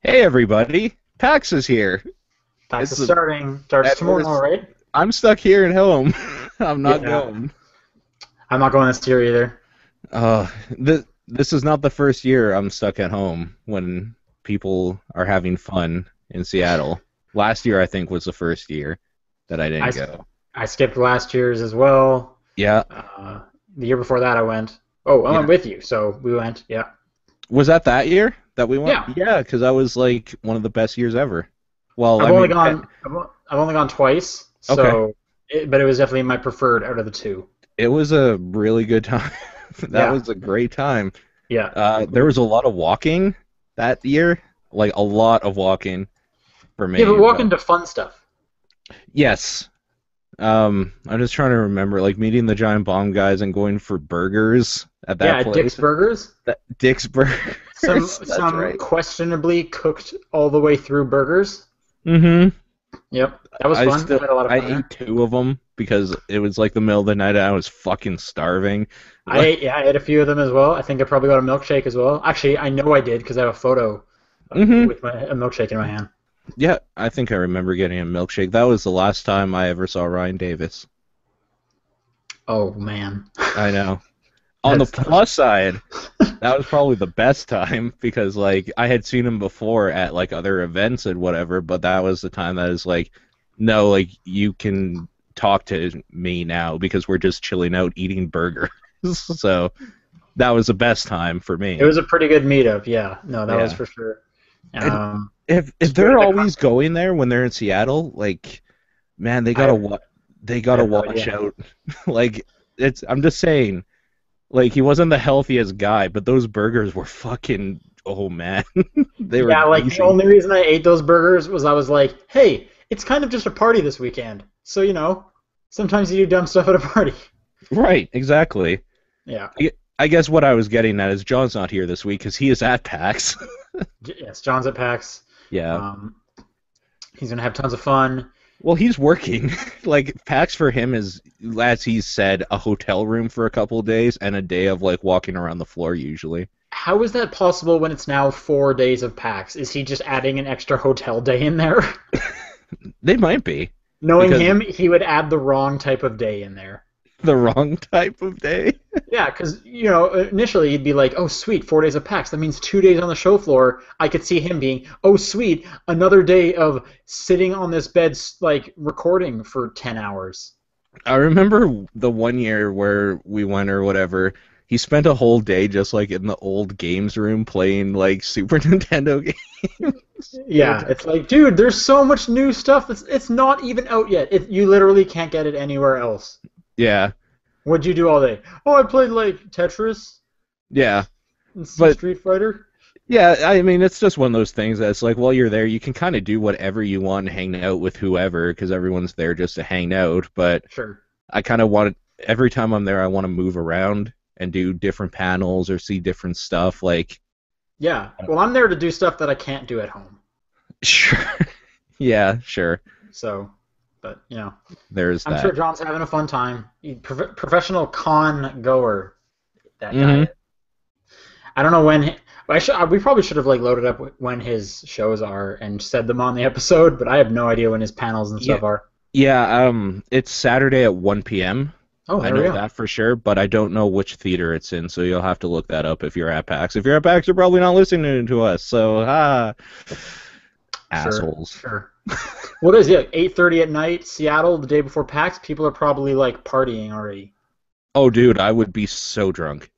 Hey everybody, PAX is here. Tax It's is starting. Starts at tomorrow, this. right? I'm stuck here at home. I'm not Yeah. going. I'm not going this year either. This is not the first year I'm stuck at home when people are having fun in Seattle. Last year I think was the first year that I I, didn't s- go. I skipped last year's as well. Yeah, Uh, the year before that I went. Oh, I yeah. went with you, so we went. Yeah. Was that year that we went? Yeah. Yeah, because that was like one of the best years ever. Well, I've I only mean, gone. I've only gone twice, okay. but it was definitely my preferred out of the two. It was a really good time. That Yeah. was a great time. Yeah. There was Agreed. a lot of walking that year, like a lot of walking for Yeah, but me. walk But into fun stuff. yes, I'm just trying to remember, like meeting the Giant Bomb guys and going for burgers at that Yeah, at Dick's place. Burgers. That Dick's Burgers. That's Some right. questionably cooked all the way through burgers. Mm-hmm. Yep, that was fun. I had a lot of I fun ate there. two of them because it was like the middle of the night and I was fucking starving. Yeah, I ate a few of them as well. I think I probably got a milkshake as well. Actually, I know I did because I have a photo Mm-hmm. with a milkshake in my hand. Yeah, I think I remember getting a milkshake. That was the last time I ever saw Ryan Davis. Oh man, I know. On the that's tough. plus side, that was probably the best time because like I had seen him before at like other events and whatever, but that was the time that is like, no, like you can talk to me now because we're just chilling out eating burgers. So that was the best time for It me. was a pretty good meetup. Yeah, no, that was Yeah. for sure. And Um, if just go they're to the always going there when they're in Seattle, like man, I have, they I gotta have no watch idea. out. Like I'm just saying, like he wasn't the healthiest guy, but those burgers were fucking oh man. They were Yeah, like the greasy. only reason I ate those burgers was I was like, hey, it's kind of just a party this weekend, so sometimes you do dumb stuff at a party. Right, exactly. Yeah. I guess what I was getting at is John's not here this week because he is at PAX. Yes, John's at PAX. Yeah. Um, he's gonna have tons of fun. Well, he's working. Like PAX for him is, as he's said, a hotel room for a couple of days and a day of like walking around the floor usually. How is that possible when it's now 4 days of PAX? Is he just adding an extra hotel day in there? They might be Knowing because him, he would add the wrong type of day in there. the wrong type of day. Yeah, because initially he'd be like, "Oh, sweet, 4 days of PAX. That means 2 days on the show floor." I could see him being, "Oh, sweet, another day of sitting on this bed, like recording for 10 hours." I remember the one year where we went or whatever. He spent a whole day just like in the old games room playing like Super Nintendo games. It Yeah, was, it's like, dude, there's so much new stuff that's it's not even out yet. You literally can't get it anywhere else. yeah, What'd you do all day? Oh, I played like Tetris yeah, and some but Street Fighter. yeah, I mean it's just one of those things that's like while you're there, you can kind of do whatever you want, hang out with whoever because everyone's there just to hang out. But Sure. I kind of want every time I'm there, I want to move around and do different panels or see different stuff. Like, Yeah. Well, I'm there to do stuff that I can't do at home. sure, yeah, sure, So, but there's I'm sure that. John's having a fun time. Professional con goer, that guy Hmm. is. I don't know when. We probably should have like loaded up when his shows are and said them on the episode, but I have no idea when his panels and Yeah, stuff are. yeah. It's Saturday at 1 p.m. Oh, I there we know go. that for sure, but I don't know which theater it's in, so you'll have to look that up if you're at PAX. If you're at PAX, you're probably not listening to us, so Sure, assholes. sure. What is it? 8:30 at night, Seattle, the day before PAX. People are probably like partying already. Oh, dude, I would be so drunk.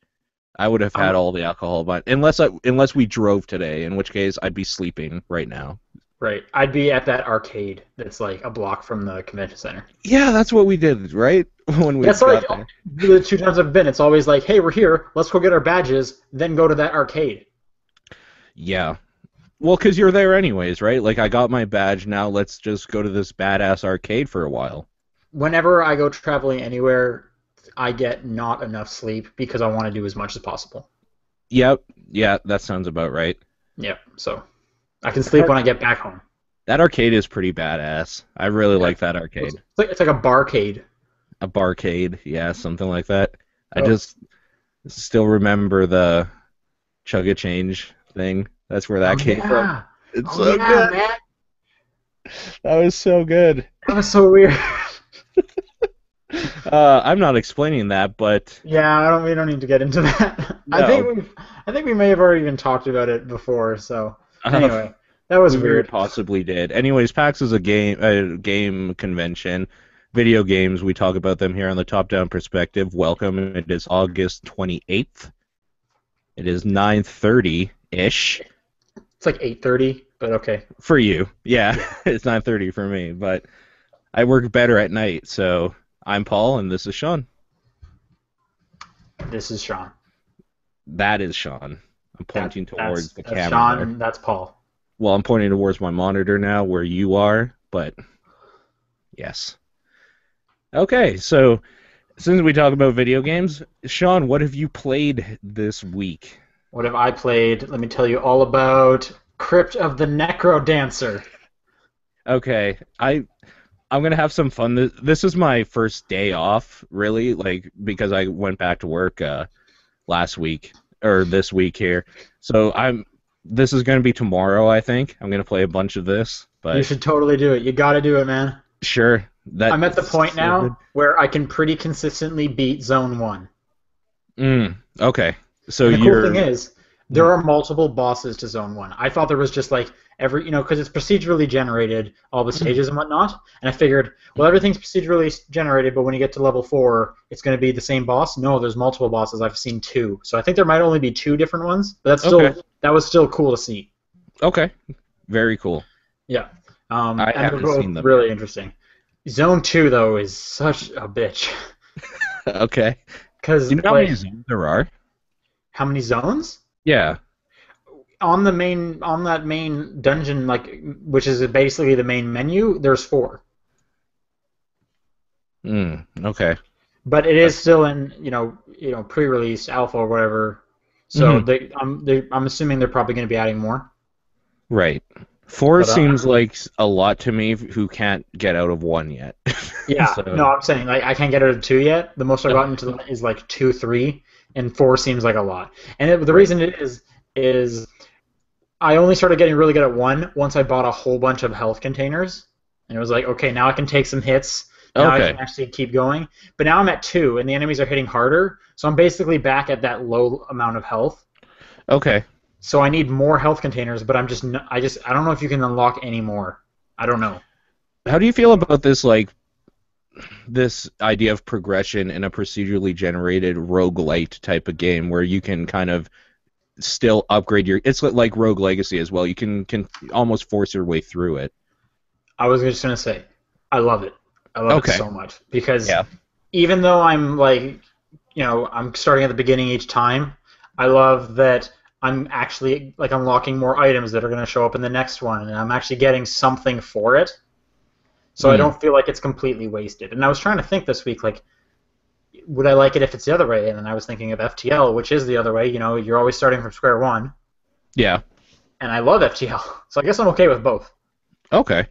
I would have Um, had all the alcohol, but unless we drove today, in which case I'd be sleeping right now. right. I'd be at that arcade that's like a block from the convention center. Yeah, that's what we did, right? When we That's like got there. the 2 times I've been. It's always like, hey, we're here. Let's go get our badges, then go to that arcade. Yeah. Well, because you're there anyways, right? Like, I got my badge, now let's just go to this badass arcade for a while. Whenever I go traveling anywhere, I get not enough sleep because I want to do as much as possible. Yep. Yeah, that sounds about right. Yep. So I can sleep when I get back home. That arcade is pretty badass. I really Yeah. like that arcade. It's like a barcade. A barcade, yeah, something like that. I Oh, just still remember the chugga change thing. That's where oh that came from. yeah. It's Oh so yeah, good. man. That was so good. That was so weird. I'm not explaining that, but Yeah, I don't. We don't need to get into that. no. I think we may have already even talked about it before. So Uh, anyway, that was we very weird. possibly did. Anyways, PAX is a game convention. Video games, we talk about them here on the Top Down Perspective. Welcome. It is August 28th. It is 9:30-ish It's like 8:30, but okay. for you. Yeah, Yeah. it's 9:30 for me, but I work better at night, so I'm Paul and this is Sean. This is Sean. That is Sean. I'm That pointing towards that's the that's camera Sean, there. and that's Paul. Well, I'm pointing towards my monitor now where you are, but yes. Okay, so since we talk about video games, Sean, what have you played this week? What have I played? Let me tell you all about Crypt of the Necrodancer. Okay, I'm gonna have some fun. This is my first day off, really, like because I went back to work last week or this week here. So this is gonna be tomorrow, I think. I'm gonna play a bunch of this, You but should totally do it. You got to do it, man. sure, I'm at the that's point so good. now where I can pretty consistently beat Zone 1. Okay, so And the cool thing you're is, there are multiple bosses to Zone 1. I thought there was just like because it's procedurally generated, all the stages and whatnot. And I figured, well, everything's procedurally generated, but when you get to level 4, it's going to be the same boss. No, there's multiple bosses. I've seen 2. So I think there might only be 2 different ones, but okay. that was still cool to see. Okay, very cool. Yeah. I And they're haven't both seen them really interesting. Zone 2, though, is such a bitch. yet. Okay. Because, Do you know how many zones there are? how many zones? Yeah. On that main dungeon, like, which is basically the main menu, there's 4. Okay. But it is still in, pre-release alpha or whatever. So hmm I'm assuming they're probably going to be adding more. Right. Four But seems like a lot to me who can't get out of one yet. yeah, no, So, I'm saying like I can't get out of 2 yet. The most I've okay. gotten to is like 2, 3, and 4 seems like a lot. And the Right. reason it is I only started getting really good at 1 once I bought a whole bunch of health containers, and it was like, okay, now I can take some hits. Now I can Okay. actually keep going. But now I'm at 2, and the enemies are hitting harder, so I'm basically back at that low amount of health. Okay. So I need more health containers, but I don't know if you can unlock any more. I don't know. How do you feel about this idea of progression in a procedurally generated roguelite type of game where you can kind of still upgrade it's like Rogue Legacy as well. You can almost force your way through it. I was just gonna say, I love it. I love it Okay. so much because Yeah. even though I'm like, I'm starting at the beginning each time, I love that I'm actually like unlocking more items that are going to show up in the next one, and I'm actually getting something for it. So I Mm. don't feel like it's completely wasted. And I was trying to think this week, like, would I like it if it's the other way? And then I was thinking of FTL, which is the other way. You're always starting from square one, Yeah. and I love FTL, so I guess I'm okay with both. Okay.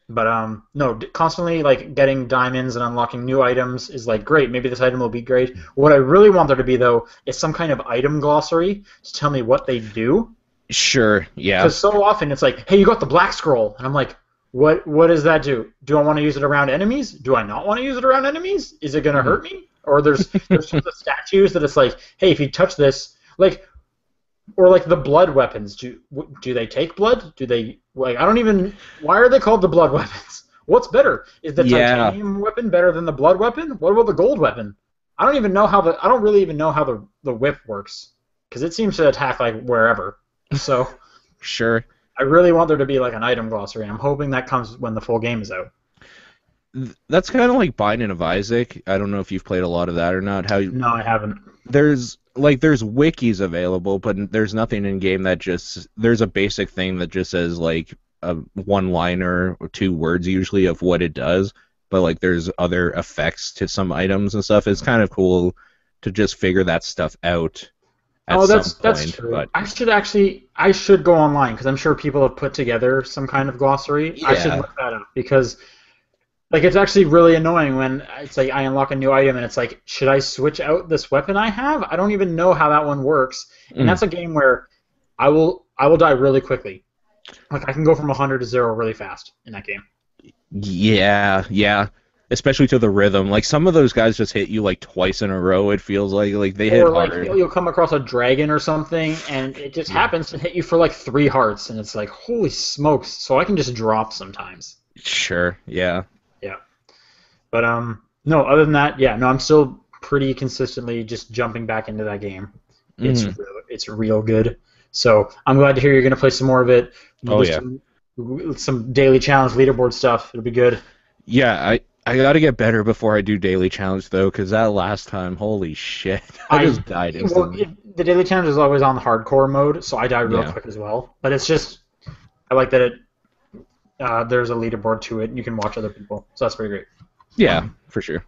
But no, constantly like getting diamonds and unlocking new items is like great. Maybe this item will be great. What I really want there to be though is some kind of item glossary to tell me what they do. Sure. Yeah. Because so often it's like, hey, you got the black scroll, and I'm like, what does that do? Do I want to use it around enemies? Do I not want to use it around enemies? Is it gonna Mhm. hurt me? Or there's some of the statues that it's like, hey, if you touch this, like, or like the blood weapons. Do they take blood? Do they like? I don't even. Why are they called the blood weapons? What's better? Is the Yeah. titanium weapon better than the blood weapon? What about the gold weapon? I don't even know how I don't really even know how the whip works because it seems to attack like wherever. So Sure. I really want there to be like an item glossary. I'm hoping that comes when the full game is out. That's kind of like Binding of Isaac. I don't know if you've played a lot of that or not. No, I haven't. There's wikis available, but there's nothing in game that just there's a basic thing that just says like a one liner or 2 words usually of what it does, but like there's other effects to some items and stuff. It's kind of cool to just figure that stuff out at Oh, some that's point. true. But I should go online because I'm sure people have put together some kind of glossary. I should yeah, look that up because like it's actually really annoying when it's like I unlock a new item and it's like, should I switch out this weapon I have? I don't even know how that one works. And mm, that's a game where I will die really quickly. Like I can go from 100 to 0 really fast in that game. Yeah, yeah. Especially to the rhythm. Like some of those guys just hit you like twice in a row, it feels like they hit Or like hard. you'll come across a dragon or something, and it just Yeah. happens to hit you for like 3 hearts, and it's like holy smokes! So I can just drop sometimes. Sure, yeah. Yeah, but no. Other than that, yeah, no. I'm still pretty consistently just jumping back into that game. Hmm. It's real good. So I'm glad to hear you're gonna play some more of it. Oh Do yeah. some daily challenge leaderboard stuff. It'll be good. Yeah, I gotta get better before I do daily challenge though, because that last time, holy shit, I I just died well, instantly. the daily challenge is always on hardcore mode, so I die real Yeah, quick as well. But it's just I like that there's a leaderboard to it, and you can watch other people, so that's pretty great. yeah, for sure.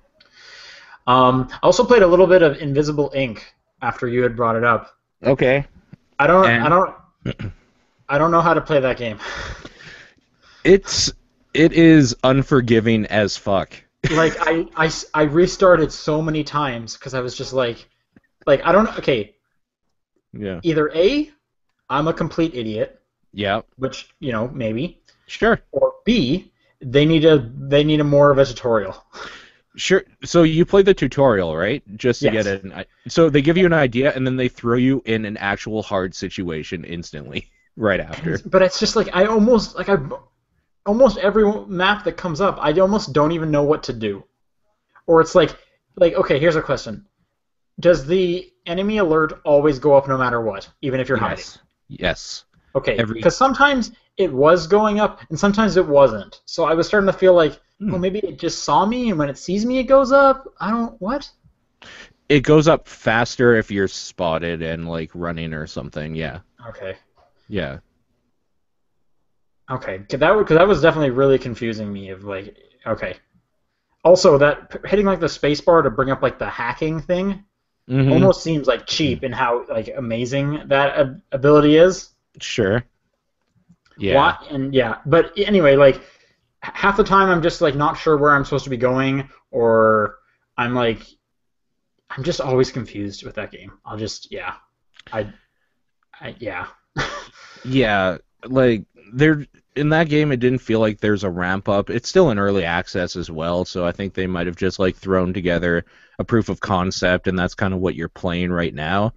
I also played a little bit of Invisible Ink after you had brought it up. Okay, I don't, I and don't, I don't know how to play that game. it's it is unforgiving as fuck. Like I restarted so many times because I was just like I don't. Okay, Yeah, either A, I'm a complete idiot, yeah, which maybe, sure, or B, they need a more of a tutorial. sure. So you played the tutorial, right? Just to get Yes. an. So they give you an idea, and then they throw you in an actual hard situation instantly, right after. But it's just like I almost every map that comes up, I almost don't even know what to do. Or it's like okay, here's a question: does the enemy alert always go up no matter what, even if you're hiding? Yes, yes. Okay, Every. because sometimes it was going up and sometimes it wasn't. So I was starting to feel like, oh, Hmm. maybe it just saw me, and when it sees me, it goes up. I don't what? It goes up faster if you're spotted and like running or something. Yeah, Okay, yeah. okay, because that was definitely really confusing me. Of like, okay. Also, that hitting like the spacebar to bring up like the hacking thing Mm-hmm. almost seems like cheap in how like amazing that ability is. Sure. Why? Yeah. And yeah, but anyway, like half the time I'm just like not sure where I'm supposed to be going, or I'm like I'm just always confused with that game. I'll just yeah, I, yeah. Yeah. Like there in that game it didn't feel like there's a ramp up. It's still in early access as well, so I think they might have just like thrown together a proof of concept and that's kind of what you're playing right now.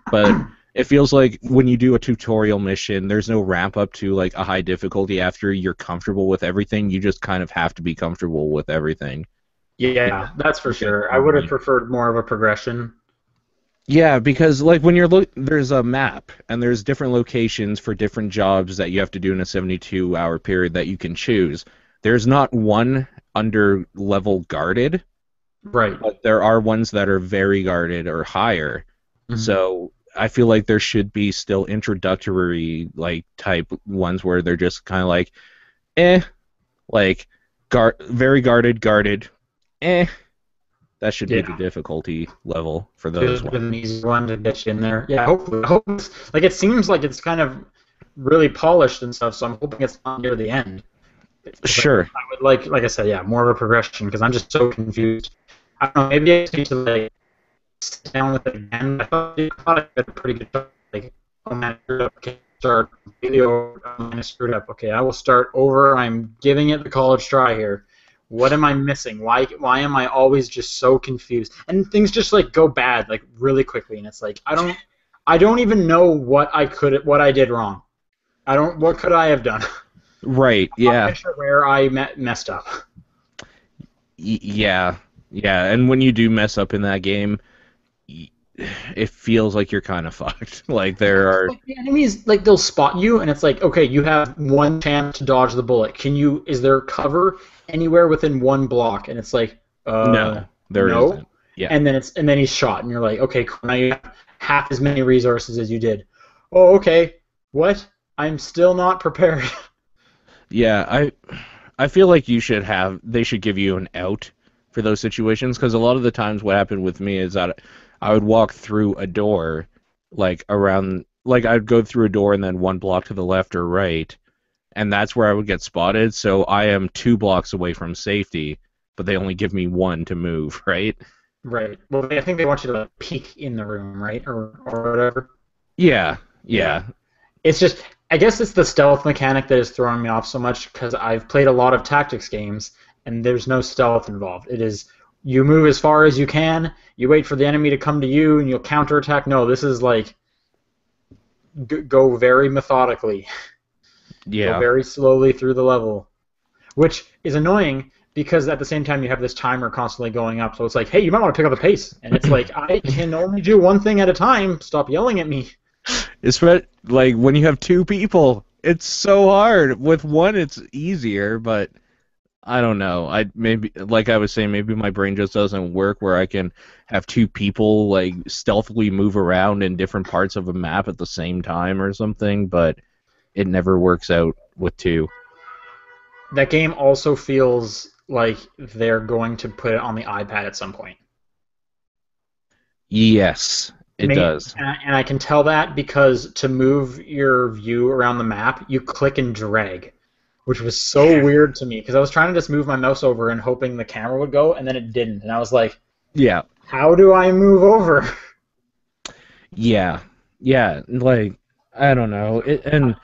But it feels like when you do a tutorial mission, there's no ramp up to like a high difficulty after you're comfortable with everything. You just kind of have to be comfortable with everything. Yeah, that's for Because sure. I would have preferred more of a progression. yeah, because like when you're there's a map and there's different locations for different jobs that you have to do in a 72-hour period that you can choose. There's not one under level guarded, Right. but there are ones that are very guarded or higher. Mhm. So I feel like there should be still introductory like type ones where they're just kind of eh, like very guarded, eh. That should be the Yeah. difficulty level for those Just ones. an easy one to get you in there. Yeah, hopefully. I hope like it seems like it's kind of really polished and stuff, so I'm hoping it's not near the end. Because Sure. I would like I said, yeah, more of a progression because I'm just so confused. I don't know, maybe I just need to like sit down with it again. I thought I did a pretty good job. Like, oh man, I screwed up. Okay, start completely over. Oh man, I screwed up. Okay, I will start over. I'm giving it the college try here. What am I missing? Why am I always just so confused? And things just like go bad like really quickly, and it's like I don't even know what I did wrong. I don't what could I have done? Right. I'm not Yeah. even sure where I messed up. Yeah. Yeah. And when you do mess up in that game, y- it feels like you're kind of fucked. Like there are Like the enemies, like they'll spot you, and it's like, okay, you have one chance to dodge the bullet. Is there cover anywhere within one block? And it's like, no, there no. isn't. Yeah. And then he's shot, and you're like, okay, cool. Now you have half as many resources as you did. Oh, okay. What? I'm still not prepared. Yeah. I feel like they should give you an out for those situations because a lot of the times what happened with me is that I would walk through a door like around like I'd go through a door and then one block to the left or right and that's where I would get spotted. So I am 2 blocks away from safety, but they only give me one to move, right? Right. Well, I think they want you to like, peek in the room, right, or whatever. Yeah, Yeah. yeah, It's just I guess it's the stealth mechanic that is throwing me off so much because I've played a lot of tactics games and there's no stealth involved. It is you move as far as you can, you wait for the enemy to come to you, and you'll counterattack. No, this is like go very methodically, go Yeah. very slowly through the level, which is annoying because at the same time you have this timer constantly going up. So it's like, hey, you might want to pick up the pace, and it's like I can only do one thing at a time. Stop yelling at me. It's like when you have two people, it's so hard. With one, it's easier, but I don't know. I maybe like I was saying, maybe my brain just doesn't work where I can have two people like stealthily move around in different parts of a map at the same time or something, but it never works out with two. That game also feels like they're going to put it on the iPad at some point. Yes, it does. And I can tell that because to move your view around the map, you click and drag, which was so weird to me because I was trying to just move my mouse over and hoping the camera would go, and then it didn't. And I was like, Yeah. how do I move over? Yeah. Yeah, like I don't know. And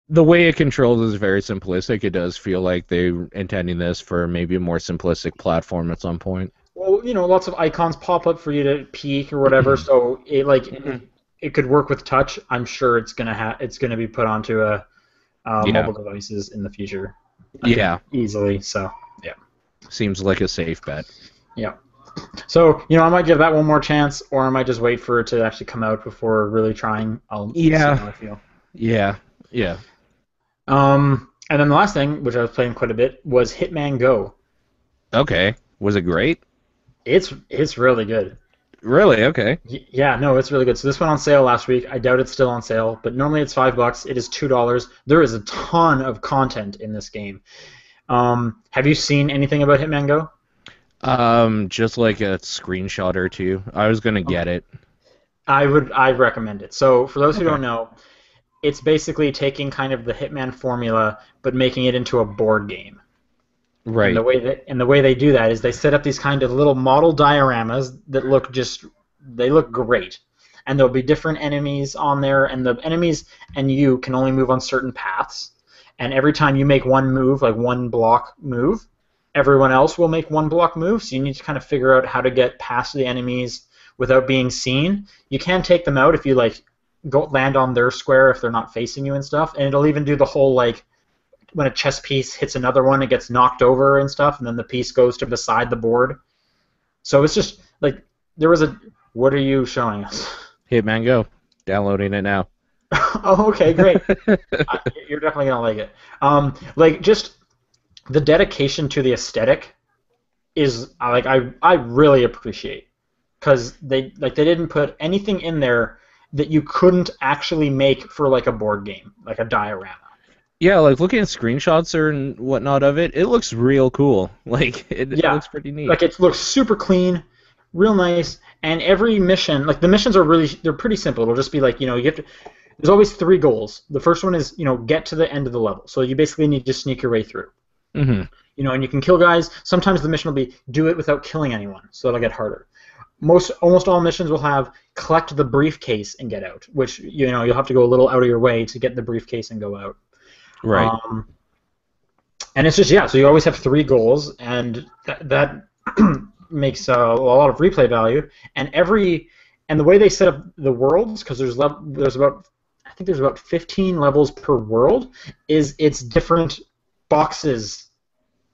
the way it controls is very simplistic. It does feel like they're intending this for maybe a more simplistic platform at some point. Well, lots of icons pop up for you to peek or whatever, so it could work with touch. I'm sure it's gonna be put onto mobile devices in the future. Yeah. Easily. So yeah. Seems like a safe bet. Yeah. So I might give that one more chance, or I might just wait for it to actually come out before really trying. I'll see how I feel. Yeah. Yeah. And then the last thing, which I was playing quite a bit, was Hitman Go. Okay. Was it great? It's really good. Really? Okay. Yeah, no, it's really good. So this went on sale last week. I doubt it's still on sale, but normally it's $5. It is $2. There is a ton of content in this game. Have you seen anything about Hitman Go? Just like a screenshot or two. I was gonna get it. I recommend it. So for those who don't know, it's basically taking kind of the Hitman formula but making it into a board game. Right. And the way they do that is they set up these kind of little model dioramas that look great. And there'll be different enemies on there, and the enemies and you can only move on certain paths. And every time you make one move, like one block move, everyone else will make one block move. So you need to kind of figure out how to get past the enemies without being seen. You can take them out if you go land on their square if they're not facing you and stuff. And it'll even do the whole when a chess piece hits another one, it gets knocked over and stuff, and then the piece goes to beside the board. So it's just there was a. What are you showing us? Hitman Go. Downloading it now. Oh, okay, great. You're definitely gonna like it. Just the dedication to the aesthetic is I really appreciate, because they didn't put anything in there that you couldn't actually make for a board game, like a diorama. Yeah, looking at screenshots and whatnot of it, it looks real cool. It looks pretty neat. It looks super clean, real nice, and every mission, the missions they're pretty simple. It'll just be you have to. There's always 3 goals. The first one is get to the end of the level. So you basically need to sneak your way through. Mm-hmm. And you can kill guys. Sometimes the mission will be do it without killing anyone, so that'll get harder. Almost all missions will have collect the briefcase and get out, which you'll have to go a little out of your way to get the briefcase and go out. Right. And it's just so you always have 3 goals, and that makes a lot of replay value. And the way they set up the worlds, because there's about 15 levels per world, it's different boxes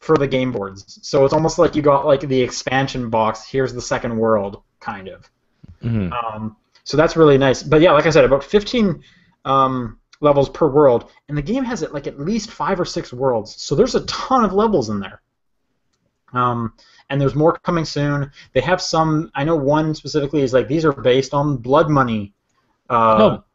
for the game boards. So it's almost like you got the expansion box. Here's the second world, kind of. Mm-hmm. So that's really nice. But yeah, like I said, about 15 levels per world, and the game has at least 5 or 6 worlds. So there's a ton of levels in there. And there's more coming soon. They have some. I know one specifically is these are based on blood money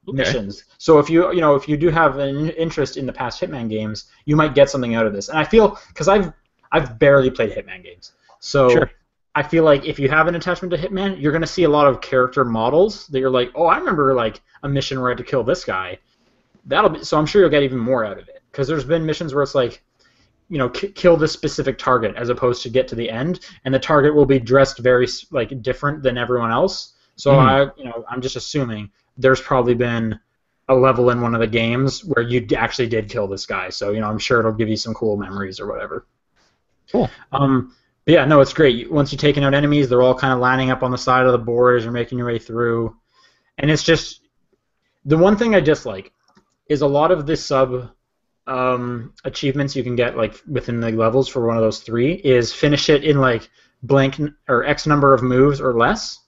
missions. So if you do have an interest in the past Hitman games, you might get something out of this. And I feel, because I've barely played Hitman games, so sure. I feel like if you have an attachment to Hitman, you're gonna see a lot of character models that you're oh, I remember a mission where I had to kill this guy. So I'm sure you'll get even more out of it, because there's been missions where it's kill this specific target as opposed to get to the end, and the target will be dressed very different than everyone else. So I'm just assuming there's probably been a level in one of the games where you actually did kill this guy. So I'm sure it'll give you some cool memories or whatever. Cool. But yeah, no, it's great. Once you've taken out enemies, they're all kind of lining up on the side of the board as you're making your way through, and it's just the one thing I dislike is a lot of the sub achievements you can get like within the levels for one of those three is finish it in like blank or X number of moves or less.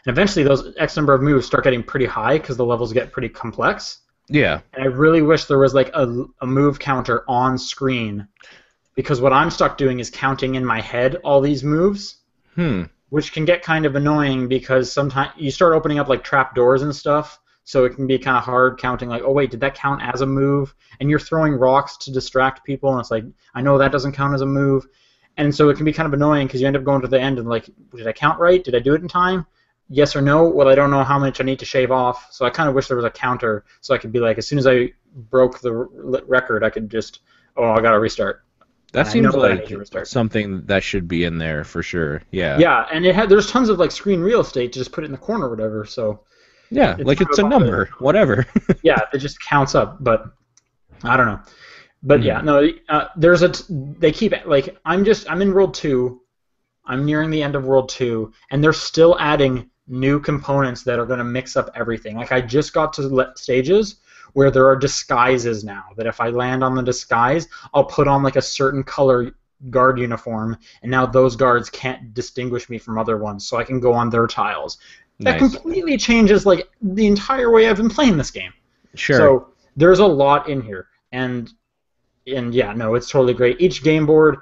And eventually those X number of moves start getting pretty high because the levels get pretty complex. Yeah. And I really wish there was like a move counter on screen, because what I'm stuck doing is counting in my head all these moves, which can get kind of annoying because sometimes you start opening up like trap doors and stuff, so it can be kind of hard counting like, oh wait, did that count as a move? And you're throwing rocks to distract people, and it's like, I know that doesn't count as a move. And so it can be kind of annoying because you end up going to the end and like, did I count right? Did I do it in time? Yes or no? Well, I don't know how much I need to shave off, so I kind of wish there was a counter so I could be like, as soon as I broke the record, I could just, oh, I gotta restart. That seems like something that should be in there for sure. Yeah. Yeah, and there's tons of like screen real estate to just put it in the corner or whatever. So. Yeah, like it's a number, whatever. Yeah, it just counts up, but I don't know. But yeah, no, they keep like I'm in World 2. I'm nearing the end of World 2, and they're still adding new components that are going to mix up everything. Like I just got to stages where there are disguises now, that if I land on the disguise, I'll put on like a certain color guard uniform, and now those guards can't distinguish me from other ones, so I can go on their tiles. That completely changes like the entire way I've been playing this game. Sure. So there's a lot in here, and yeah, no, it's totally great. Each game board,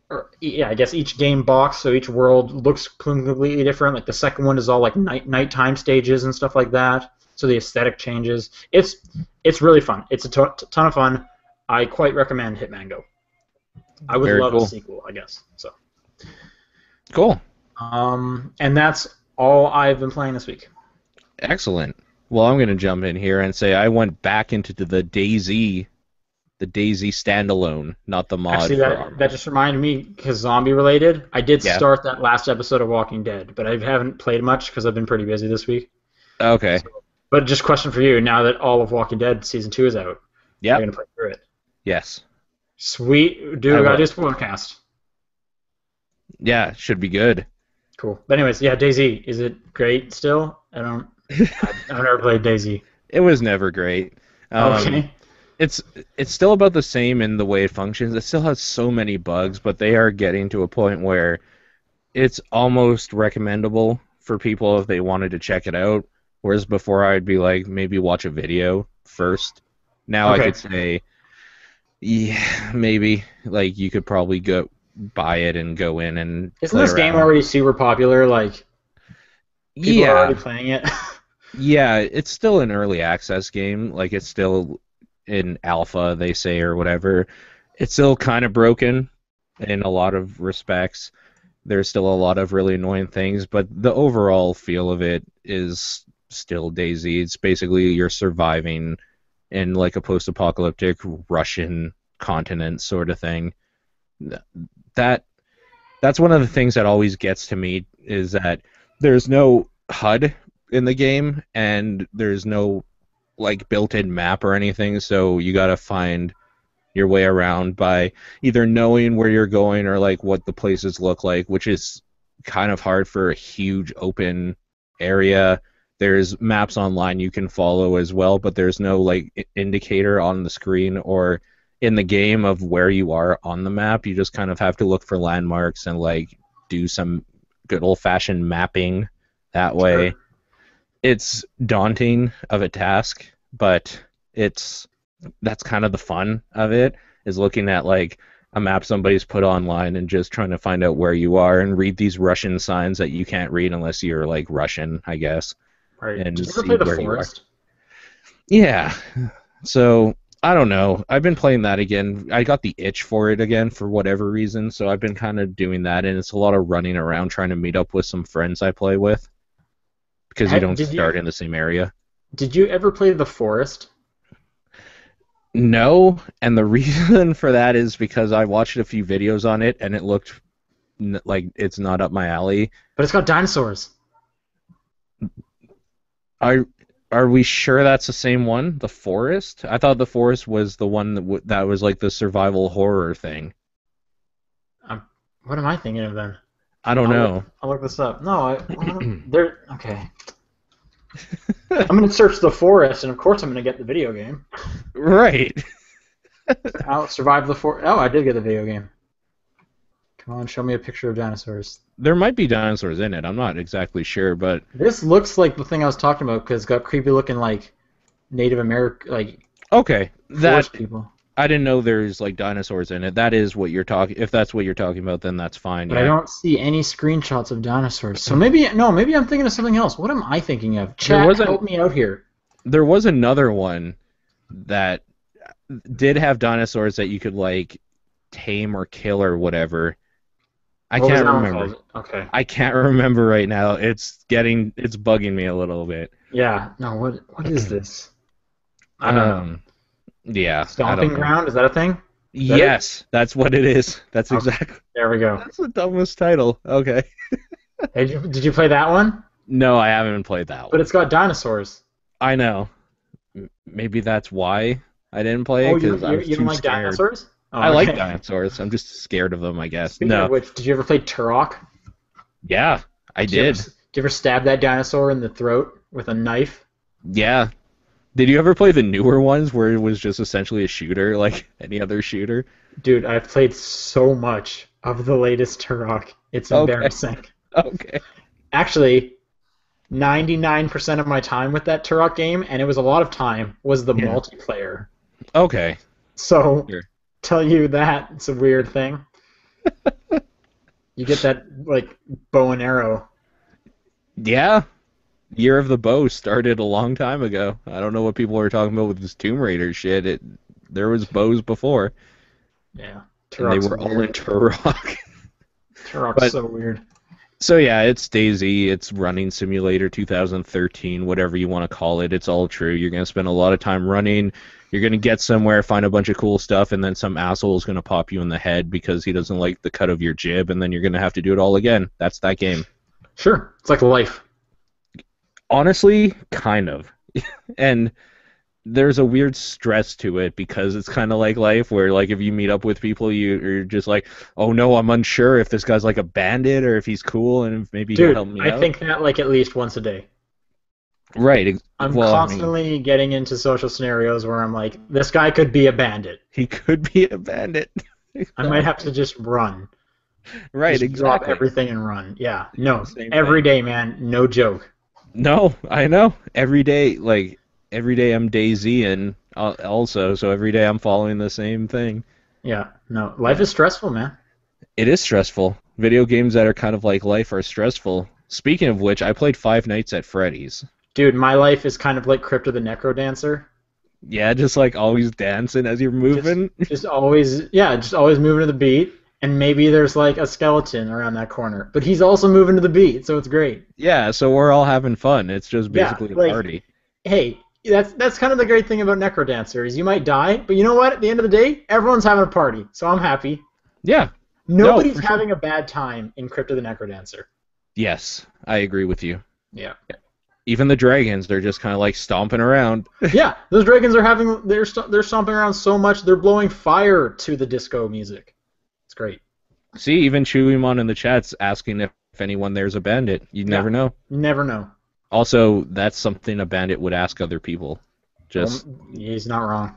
or yeah, I guess each game box, so each world looks completely different. Like the second one is all like nighttime stages and stuff like that. So the aesthetic changes. It's really fun. It's a ton of fun. I quite recommend Hitman Go. I would love a sequel, I guess. So. Cool. And that's all I've been playing this week. Excellent. Well, I'm going to jump in here and say I went back into the DayZ standalone, not the mod. Actually, that just reminded me, because zombie related, I did start that last episode of Walking Dead, but I haven't played much because I've been pretty busy this week. Okay. But just question for you, now that all of Walking Dead Season 2 is out, you're going to play through it? Yes. Sweet. Dude, I just podcast. Yeah, should be good. Cool. But anyways, yeah, DayZ, is it great still? I've never played DayZ. It was never great. Okay. It's still about the same in the way it functions. It still has so many bugs, but they are getting to a point where it's almost recommendable for people if they wanted to check it out. Whereas before I'd be like, maybe watch a video first. Now I could say, yeah, maybe. Like, you could probably go buy it and go in and Isn't this game already super popular? Like, people are already playing it? Yeah, it's still an early access game. Like, it's still in alpha, they say, or whatever. It's still kind of broken in a lot of respects. There's still a lot of really annoying things, but the overall feel of it is still DayZ. It's basically you're surviving in like a post-apocalyptic Russian continent sort of thing. That's one of the things that always gets to me, is that there's no HUD in the game and there's no like built-in map or anything, so you gotta find your way around by either knowing where you're going or like what the places look like, which is kind of hard for a huge open area. There's maps online you can follow as well, but there's no like indicator on the screen or in the game of where you are on the map. You just kind of have to look for landmarks and like do some good old-fashioned mapping that way. Sure. It's daunting of a task, but that's kind of the fun of it, is looking at like a map somebody's put online and just trying to find out where you are and read these Russian signs that you can't read unless you're like Russian, I guess. Right. And did you ever play The Forest? Yeah. So I don't know. I've been playing that again. I got the itch for it again for whatever reason, so I've been kind of doing that, and it's a lot of running around trying to meet up with some friends I play with, because you don't start in the same area. Did you ever play The Forest? No, and the reason for that is because I watched a few videos on it, and it looked like it's not up my alley. But it's got dinosaurs. Are we sure that's the same one? The Forest? I thought the Forest was the one that was like the survival horror thing. Um, what am I thinking of then? I don't know. I'll look this up. No, there. Okay. I'm gonna search the forest, and of course I'm gonna get the video game. Right. I'll survive the forest. Oh, I did get the video game. Come on, show me a picture of dinosaurs. There might be dinosaurs in it. I'm not exactly sure, but This looks like the thing I was talking about because it's got creepy looking like Native American like okay. That forest people. I didn't know there's like dinosaurs in it. That is what you're talking. If that's what you're talking about, then that's fine. But I Yeah. don't see any screenshots of dinosaurs. So maybe maybe I'm thinking of something else. What am I thinking of? There Chat, wasn't. help me out here. There was another one that did have dinosaurs that you could like tame or kill or whatever. I What was can't that one remember. called? Okay. I can't remember right now. It's bugging me a little bit. Yeah. No. What is this? I don't know. Yeah, I Stomping don't know. ground? Is that a thing? Yes, that's what it is. That's Okay. exactly. There we go. That's the dumbest title. Okay. Hey, did you play that one? No, I haven't played that But one. it's got dinosaurs. I know. Maybe that's why I didn't play it Oh, because I was you don't too like scared. dinosaurs? Oh, I like okay. dinosaurs. I'm just scared of them, I guess. Speaking of No. which, did you ever play Turok? Yeah, I did. Did you ever stab that dinosaur in the throat with a knife? Yeah. Did you ever play the newer ones where it was just essentially a shooter, like any other shooter? Dude, I've played so much of the latest Turok. It's Okay. embarrassing. Okay. Actually, 99% of my time with that Turok game, and it was a lot of time, was the Yeah. multiplayer. Okay. So, Sure. tell you that, it's a weird thing. You get that, like, bow and arrow. Yeah. Year of the Bow started a long time ago. I don't know what people are talking about with this Tomb Raider shit. There was bows before, Yeah. and they Turok's were all weird. in Turok. Turok's But so weird. so yeah, it's DayZ, it's Running Simulator 2013, whatever you want to call it. It's all true. You're gonna spend a lot of time running. You're gonna get somewhere, find a bunch of cool stuff, and then some asshole is gonna pop you in the head because he doesn't like the cut of your jib, and then you're gonna have to do it all again. That's that game. Sure. It's like life. Honestly, kind of. And there's a weird stress to it because it's kind of like life where like if you meet up with people you're just like, oh no, I'm unsure if this guy's like a bandit or if he's cool and if maybe he'll Dude, help me I out. think that like at least once a day. Right. I'm Well, I mean, constantly getting into social scenarios where I'm like, this guy could be a bandit. he could be a bandit. I might have to just run. Right, Just drop exactly. everything and run. Yeah. No. Same Every thing. day, man. No joke. No, I know. Every day, like every day I'm DayZ and also, so every day I'm following the same thing. Yeah. No. Life is stressful, man. It is stressful. Video games that are kind of like life are stressful. Speaking of which, I played Five Nights at Freddy's. Dude, my life is kind of like Crypto the Necrodancer. Yeah, just like always dancing as you're moving. Just always, yeah, just always moving to the beat. And maybe there's like a skeleton around that corner. But he's also moving to the beat, so it's great. Yeah, so we're all having fun. It's just Yeah, basically a like, party. hey, that's kind of the great thing about Necrodancer is you might die, but you know what? At the end of the day, everyone's having a party, so I'm happy. Yeah. Nobody's for sure. having a bad time in Crypto the Necrodancer. Yes, I agree with you. Yeah. Even the dragons, they're just kind of like stomping around. Yeah, those dragons are having they're stomping around so much they're blowing fire to the disco music. It's great. See, even Chewymon in the chat's asking if anyone there's a bandit. You never know. You never know. Also, that's something a bandit would ask other people. Just He's not wrong.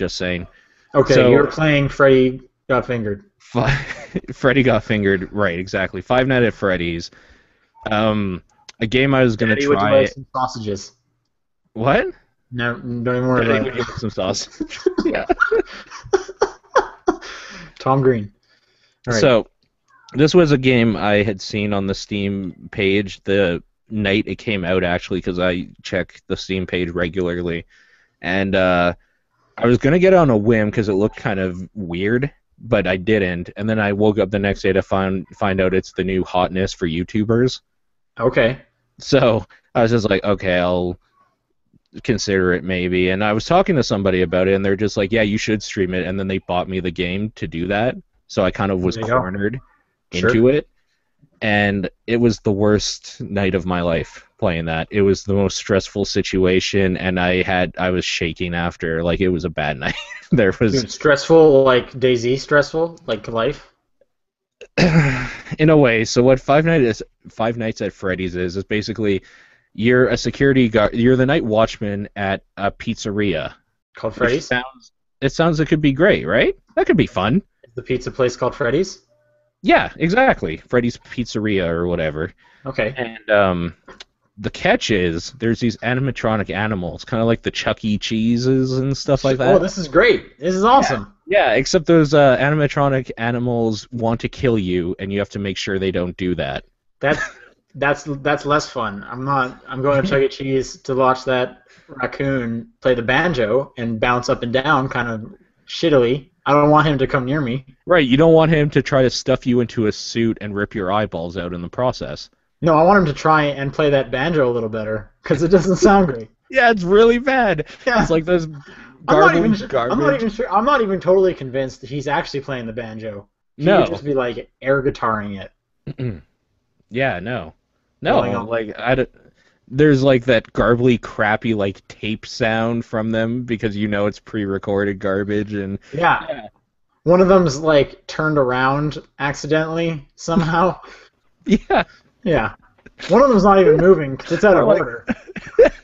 saying. Okay, So- you're playing Freddy Got Fingered. Freddy got fingered. Right, exactly. Five Nights at Freddy's. A game I was gonna Daddy, would you try. like some sausages? What? No, don't even worry Daddy, about would it. you like some sausage? Yeah. Tom Green. All right. So, this was a game I had seen on the Steam page the night it came out, actually, because I check the Steam page regularly. And I was going to get it on a whim because it looked kind of weird, but I didn't. And then I woke up the next day to find out it's the new hotness for YouTubers. Okay. So I was just like, okay, I'll consider it maybe. And I was talking to somebody about it, and they're just like, yeah, you should stream it. And then they bought me the game to do that. So I kind of was There you go. cornered Sure. into it. and it was the worst night of my life playing that. It was the most stressful situation, and I was shaking after. Like, it was a bad night. There was Dude, stressful like DayZ stressful like life. in a way. So what Five Nights at Freddy's is basically you're a security guard. You're the night watchman at a pizzeria, Called which Freddy's. sounds it could be great, right? That could be fun. Is the pizza place called Freddy's? Yeah, exactly. Freddy's Pizzeria or whatever. Okay. And the catch is there's these animatronic animals, kind of like the Chuck E. Cheeses and stuff like that. Oh, this is great. This is awesome. Yeah, except those animatronic animals want to kill you, and you have to make sure they don't do that. That's that's less fun. I'm going to Chuck E. Cheese to watch that raccoon play the banjo and bounce up and down kind of shittily. I don't want him to come near me. Right, you don't want him to try to stuff you into a suit and rip your eyeballs out in the process. No, I want him to try and play that banjo a little better because it doesn't sound great. Yeah, it's really bad. Yeah. It's like this I'm not garbage. even sure. I'm not even totally convinced that he's actually playing the banjo. He No. could just be like air guitaring it. Yeah, no. Going No, on. like there's like that garbly, crappy like tape sound from them because you know it's pre-recorded garbage and Yeah. yeah. One of them's like turned around accidentally somehow. Yeah, Yeah. One of them's not even moving 'cause it's out of Like- order.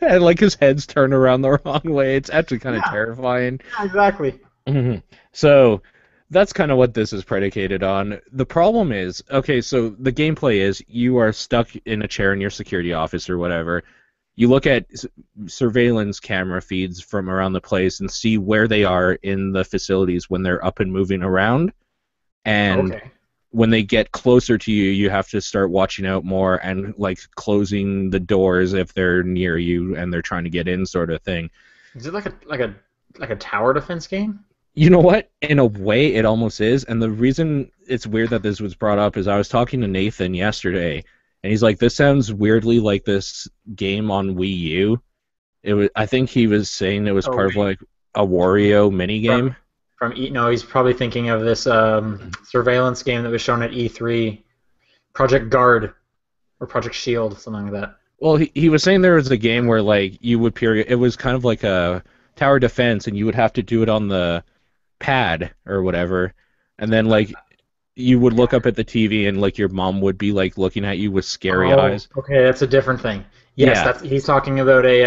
and like his head's turned around the wrong way. It's actually kind of Yeah. terrifying. Yeah, exactly. So that's kind of what this is predicated on. The problem is, okay, so the gameplay is you are stuck in a chair in your security office or whatever. You look at surveillance camera feeds from around the place and see where they are in the facilities when they're up and moving around. And Okay. when they get closer to you, you have to start watching out more and like closing the doors if they're near you and they're trying to get in, sort of thing. Is it like a tower defense game? You know what? In a way, it almost is. And the reason it's weird that this was brought up is I was talking to Nathan yesterday, and he's like, "This sounds weirdly like this game on Wii U." I think he was saying it was Oh, part of like a Wario mini game. No, he's probably thinking of this surveillance game that was shown at E3, Project Guard or Project Shield, something like that. Well, he was saying there was a game where like you would it was kind of like a tower defense, and you would have to do it on the pad or whatever, and then like you would look up at the TV and like your mom would be like looking at you with scary eyes. Okay, that's a different thing. Yes, Yeah. he's talking about a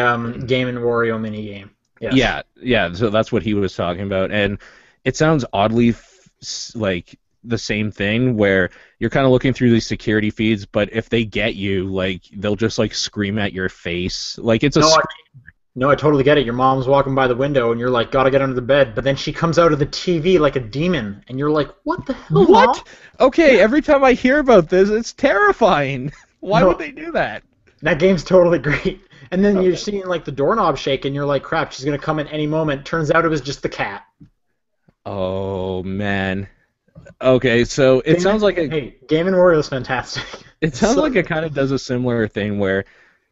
Game and Wario mini game. Yes. Yeah. So that's what he was talking about, and it sounds oddly like the same thing where you're kind of looking through these security feeds, but if they get you, like they'll just like scream at your face, like it's a. No, I totally get it. Your mom's walking by the window, and you're like, gotta get under the bed. But then she comes out of the TV like a demon, and you're like, what the hell, What? Mom? Okay, every time I hear about this, it's terrifying. Why No. would they do that? That game's totally great. And then you're seeing like the doorknob shake, and you're like, crap, she's gonna come at any moment. Turns out it was just the cat. Oh man. Okay, so it sounds like Hey, Game and Wario is fantastic. it sounds like it kind of does a similar thing where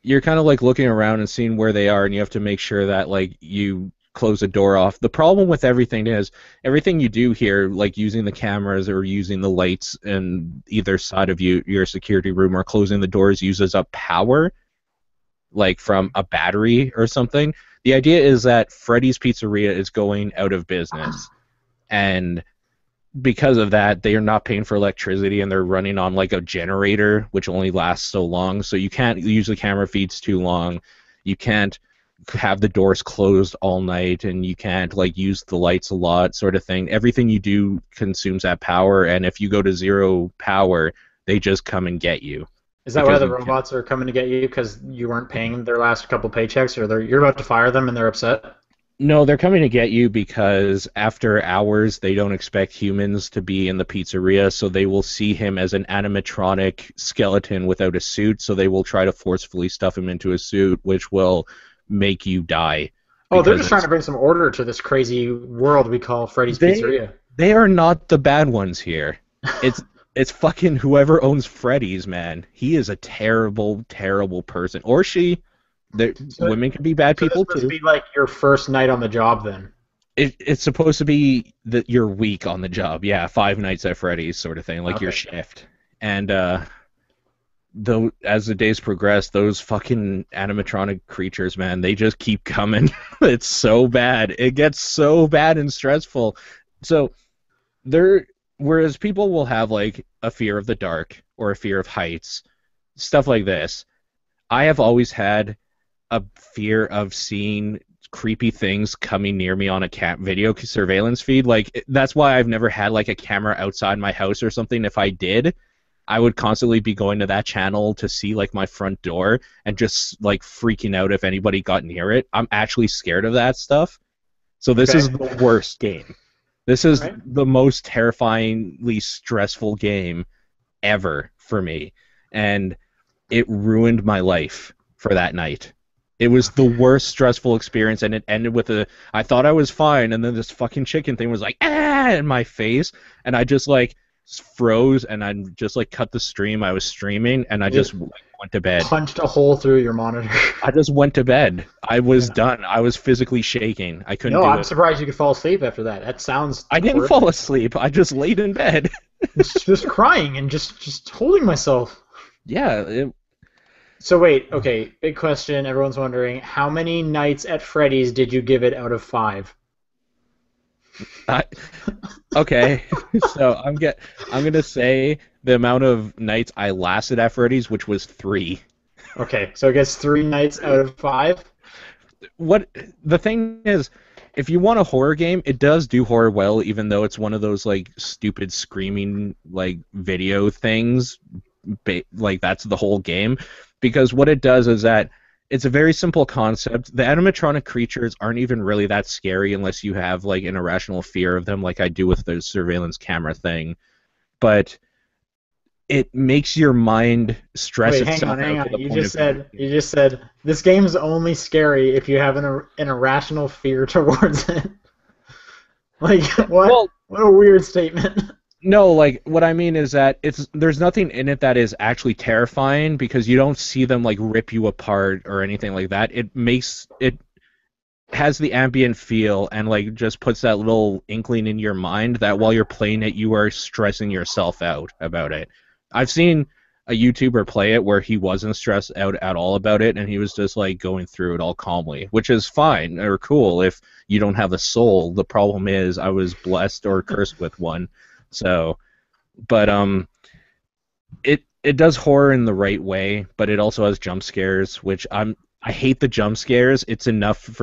you're kind of like looking around and seeing where they are, and you have to make sure that like you close the door off. The problem with everything is everything you do here, like using the cameras or using the lights in either side of your security room or closing the doors, uses up power, like from a battery or something. The idea is that Freddy's Pizzeria is going out of business, and because of that, they are not paying for electricity, and they're running on like a generator, which only lasts so long. So you can't use the camera feeds too long. You can't have the doors closed all night, and you can't like use the lights a lot, sort of thing. Everything you do consumes that power, and if you go to zero power, they just come and get you. Is that why Because the you can't- robots are coming to get you because you weren't paying their last couple paychecks, or you're about to fire them and they're upset? No, they're coming to get you because after hours, they don't expect humans to be in the pizzeria, so they will see him as an animatronic skeleton without a suit, so they will try to forcefully stuff him into a suit, which will make you die. Oh, they're Because just trying to bring some order to this crazy world we call Freddy's Pizzeria. They are not the bad ones here. It's fucking whoever owns Freddy's, man. He is a terrible, terrible person. Or she. Women can be bad So people this must too. be like your first night on the job then. It's supposed to be that your week on the job. Yeah, 5 nights at Freddy's sort of thing, like your Okay. shift. And though as the days progress, those fucking animatronic creatures, man, they just keep coming. It's so bad. It gets so bad and stressful. So there, whereas people will have like a fear of the dark or a fear of heights, stuff like this. I have always had a fear of seeing creepy things coming near me on a video surveillance feed. Like that's why I've never had like a camera outside my house or something. If I did, I would constantly be going to that channel to see like my front door and just like freaking out if anybody got near it. I'm actually scared of that stuff. So this Okay. is the worst game. This is Right. the most terrifyingly stressful game ever for me. And it ruined my life for that night. It was the worst stressful experience, and it ended with I thought I was fine, and then this fucking chicken thing was like, ah, in my face, and I just like froze, and I just like cut the stream I was streaming, and I just It like, went to bed. punched a hole through your monitor. I just went to bed. I was Yeah. done. I was physically shaking. I couldn't No, do I'm it. surprised you could fall asleep after that. That sounds I didn't horrific. fall asleep. I just laid in bed. Just crying and just holding myself. Yeah, So wait, okay, big question. Everyone's wondering, how many nights at Freddy's did you give it out of 5? I, okay. So I'm gonna say the amount of nights I lasted at Freddy's, which was 3. Okay, so it gets 3 nights out of 5. What the thing is, if you want a horror game, it does do horror well, even though it's one of those like stupid screaming like video things. Like that's the whole game, because what it does is that it's a very simple concept. The animatronic creatures aren't even really that scary unless you have like an irrational fear of them, like I do with the surveillance camera thing. But it makes your mind stress Wait, hang on, itself hang out to on. the point of You just said this game's only scary if you have an irrational fear towards it. Like what? well, What a weird statement. no, like what I mean is that there's nothing in it that is actually terrifying because you don't see them like rip you apart or anything like that. It has the ambient feel and like just puts that little inkling in your mind that while you're playing it you are stressing yourself out about it. I've seen a YouTuber play it where he wasn't stressed out at all about it and he was just like going through it all calmly, which is fine or cool if you don't have a soul. The problem is I was blessed or cursed with one. So, but it does horror in the right way, but it also has jump scares, which I hate the jump scares. It's enough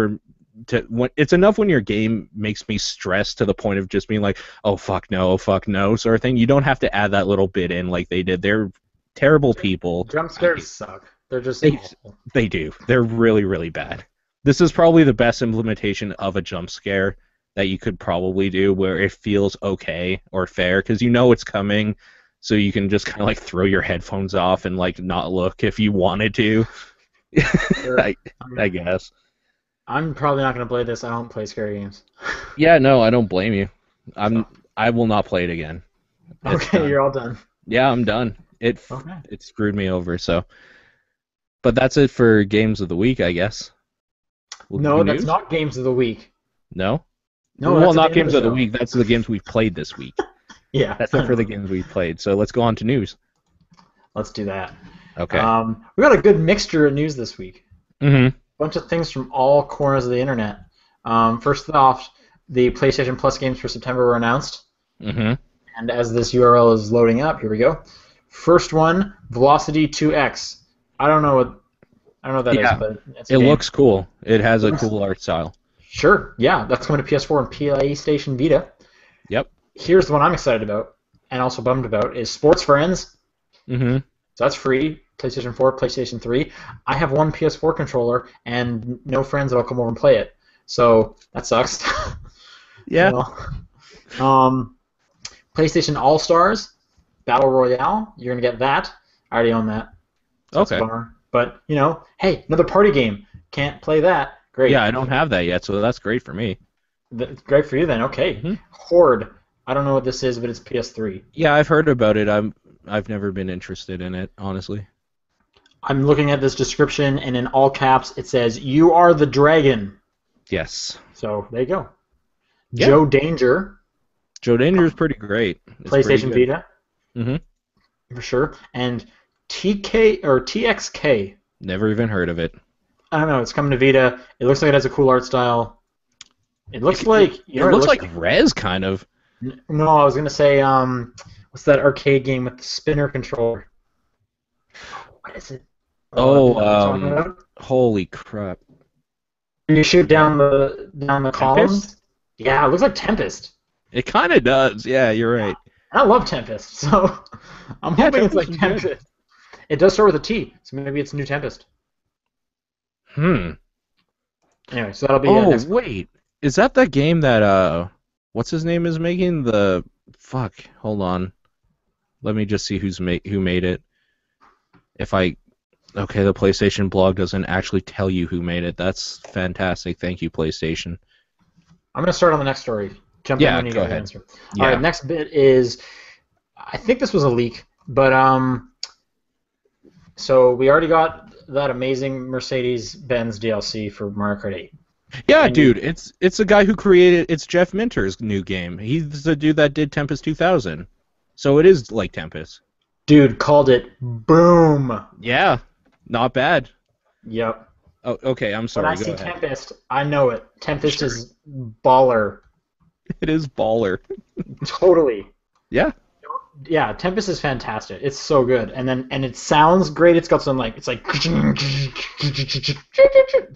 it's enough when your game makes me stressed to the point of just being like, oh fuck no, sort of thing. You don't have to add that little bit in like they did. They're terrible people. Jump scares suck. They're just They awful. they do. They're really really bad. This is probably the best implementation of a jump scare that you could probably do, where it feels okay or fair because you know it's coming, so you can just kind of like throw your headphones off and like not look if you wanted to. Sure. I, I guess. I'm probably not gonna play this. I don't play scary games. Yeah, no, I don't blame you. So I will not play it again. It's okay, done. you're all done. Yeah, I'm done. Okay. It screwed me over. So, but that's it for games of the week, I guess. We'll do No, that's news. not games of the week. No. No, Well, that's at the not end of games the of the show. week. That's the games we've played this week. Yeah. That's it for the games we've played. So let's go on to news. Let's do that. Okay. We got a good mixture of news this week. Mm-hmm. Bunch of things from all corners of the internet. First off, the PlayStation Plus games for September were announced, Mm-hmm. and as this URL is loading up, here we go. First one, Velocity 2X. I don't know what that is, Yeah. but it's a It game. looks cool. It has a Looks- cool art style. Sure, yeah, that's coming to PS4 and PlayStation Vita. Yep. Here's the one I'm excited about, and also bummed about, is Sports Friends. Mm-hmm. So that's free. PlayStation 4, PlayStation 3. I have one PS4 controller and no friends that'll come over and play it. So that sucks. Yeah. PlayStation All Stars Battle Royale. You're gonna get that. I already own that. So that's a Okay. bummer. But hey, another party game. Can't play that. Great. Yeah, I don't have that yet, so that's great for me. Great for you then. Okay. Mhm. Horde. I don't know what this is, but it's PS3. Yeah, I've heard about it. I've never been interested in it, honestly. I'm looking at this description, and in all caps, it says, "You are the dragon." Yes. So there you go. Yeah. Joe Danger, Joe Danger is pretty great. It's pretty PlayStation good. Vita, Mm-hmm. for sure. And TK or TXK. Never even heard of it. I don't know. It's coming to Vita. It looks like it has a cool art style. It looks like you It know what it looks looks like Rez, kind of. No, I was gonna say what's that arcade game with the spinner controller? What is it? You Oh, know what I'm talking about? holy crap. You shoot down the Tempest? columns. Yeah, it looks like Tempest. It kind of does. Yeah, you're right. I love Tempest, so I'm Yeah, hoping it's Tempest like is good. Tempest. It does start with a T, so maybe it's New Tempest. Hmm. Anyway, so that'll be Oh, next. wait. Is that the game that what's his name is making? The fuck. Hold on. Let me just see who made it. If I Okay, the PlayStation blog doesn't actually tell you who made it. That's fantastic. Thank you, PlayStation. I'm gonna start on the next story. Jump in Yeah, when you go get your ahead. answer. All right, Yeah. next bit is I think this was a leak, but so we already got that amazing Mercedes-Benz DLC for Mario Kart 8. Yeah, And you, dude, it's the guy who created it's Jeff Minter's new game. He's the dude that did Tempest 2000. So it is like Tempest. dude, called it boom. Yeah. Not bad. Yep. Oh, okay, I'm When I sorry. Go see ahead. Tempest, I know it. Tempest Sure. is baller. It is baller. Totally. Yeah. Yeah, Tempest is fantastic. It's so good, and it sounds great. It's got some it's like it's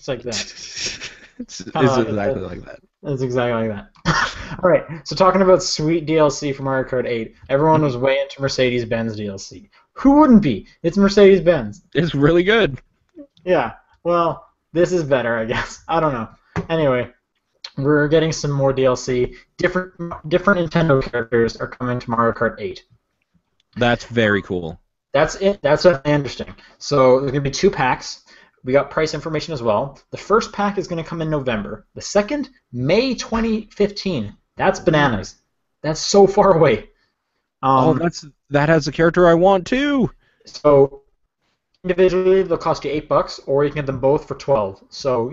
like that. It's Kind of exactly like that. It's exactly like that. All right, so talking about sweet DLC for Mario Kart 8, everyone was way into Mercedes-Benz DLC. Who wouldn't be? It's Mercedes-Benz. It's really good. Yeah. Well, this is better, I guess. I don't know. Anyway, we're getting some more DLC. Different Nintendo characters are coming to Mario Kart 8. That's very cool. That's it. That's interesting. So there's going to be 2 packs. We got price information as well. The first pack is going to come in November. The second, May 2015. That's bananas. That's so far away. Oh, that has a character I want too. So individually they'll cost you $8, or you can get them both for 12. So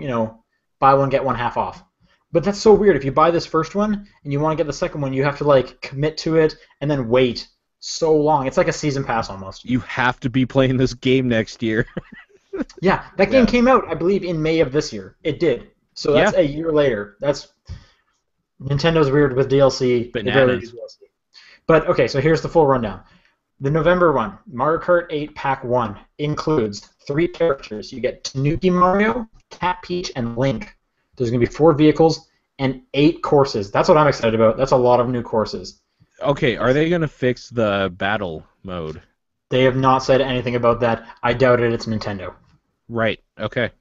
buy one get one half off. But that's so weird. If you buy this first one and you want to get the second one, you have to commit to it and then wait so long. It's like a season pass almost. You have to be playing this game next year. Yeah, that game came out, I believe, in May of this year. It did. So that's a year later. Nintendo's weird with DLC. They barely do Bananas. DLC. But okay, so here's the full rundown. The November one, Mario Kart 8 Pack 1, includes 3 characters. You get Tanuki Mario, Cat Peach, and Link. There's going to be 4 vehicles and 8 courses. That's what I'm excited about. That's a lot of new courses. Okay, are they gonna fix the battle mode? They have not said anything about that. I doubt it. It's Nintendo. Right. Okay.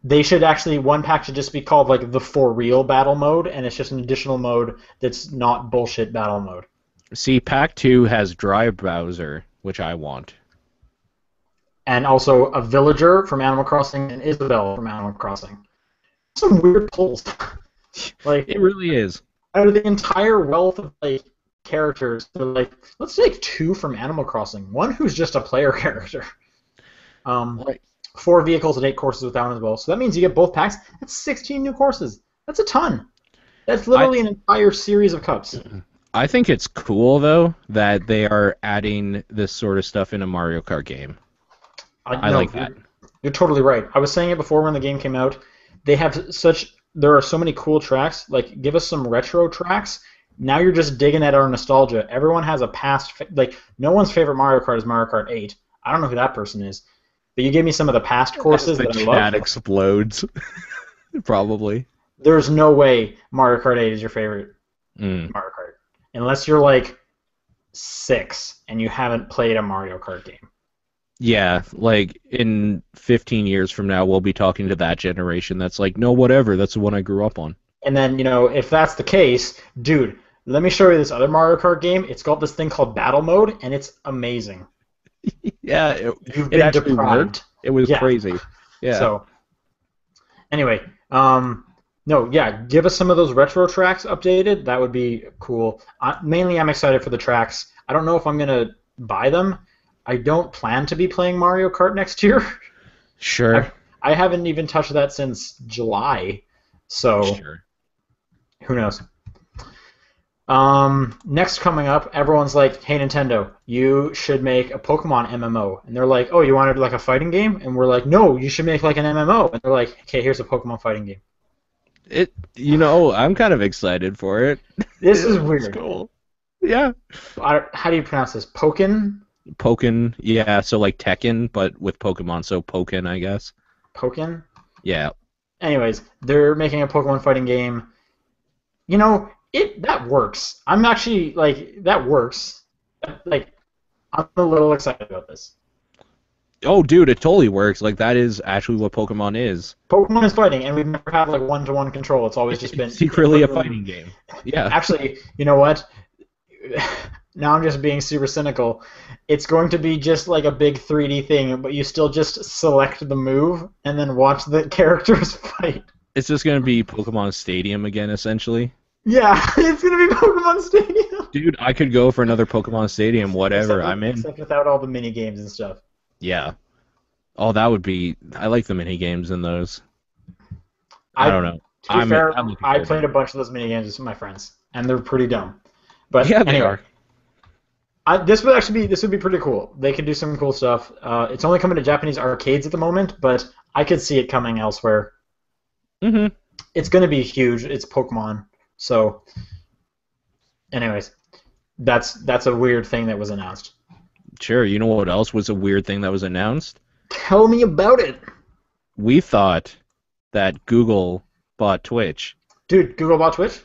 They should actually, one pack should just be called the For Real battle mode, and it's just an additional mode that's not bullshit battle mode. See, Pack 2 has Dry Bowser, which I want. And also a villager from Animal Crossing and Isabelle from Animal Crossing. Some weird pulls. It really is. Out of the entire wealth of characters, they're let's take 2 from Animal Crossing. One who's just a player character. Right. 4 vehicles and 8 courses with that one as well. So that means you get both packs. That's 16 new courses. That's a ton. That's literally an entire series of cups. I think it's cool though that they are adding this sort of stuff in a Mario Kart game. I like that. You're totally right. I was saying it before when the game came out. There are so many cool tracks. Give us some retro tracks. Now you're just digging at our nostalgia. Everyone has a past. No one's favorite Mario Kart is Mario Kart 8. I don't know who that person is. But you give me some of the past courses The that I chat love. explodes. Probably. There's no way Mario Kart 8 is your favorite Mario Kart. Unless you're 6 and you haven't played a Mario Kart game. Yeah, in 15 years from now, we'll be talking to that generation that's no, whatever, that's the one I grew up on. And then, if that's the case, dude, let me show you this other Mario Kart game. It's got this thing called Battle Mode, and it's amazing. Yeah, You've it been actually deprived. worked. It was crazy. Yeah. So, anyway, no, yeah, give us some of those retro tracks updated. That would be cool. Mainly, I'm excited for the tracks. I don't know if I'm gonna buy them. I don't plan to be playing Mario Kart next year. Sure. I haven't even touched that since July, so Sure. who knows? Next coming up, everyone's like, "Hey Nintendo, you should make a Pokemon MMO." And they're like, "Oh, you wanted like a fighting game?" And we're like, "No, you should make like an MMO." And they're like, "Okay, here's a Pokemon fighting game." I'm kind of excited for it. This is It's weird. cool. Yeah. How do you pronounce this? Pokin? Pokken, yeah, so like Tekken, but with Pokemon, so Pokken, I guess. Pokin? Yeah. Anyways, they're making a Pokemon fighting game. That works. I'm actually like that works. Like I'm a little excited about this. Oh, dude, it totally works. Like that is actually what Pokemon is. Pokemon is fighting, and we've never had like one-to-one control. It's always just been It's secretly a fighting game. Yeah. Actually, you know what? Now I'm just being super cynical. It's going to be just like a big 3D thing, but you still just select the move and then watch the characters fight. It's just gonna be Pokemon Stadium again, essentially. Yeah, it's gonna be Pokemon Stadium. Dude, I could go for another Pokemon Stadium, whatever. I'm in. Except without all the mini games and stuff. Yeah. Oh, that would be. I like the mini games in those. I don't know. To be fair, I'm looking I forward to played it. a bunch of those mini games with my friends, and they're pretty dumb. But Yeah, they anyway, are. this would be pretty cool. They could do some cool stuff. It's only coming to Japanese arcades at the moment, but I could see it coming elsewhere. Mm-hmm. It's going to be huge. It's Pokemon. So, anyways, that's a weird thing that was announced. Sure. You know what else was a weird thing that was announced? Tell me about it. We thought that Google bought Twitch. Dude, Google bought Twitch?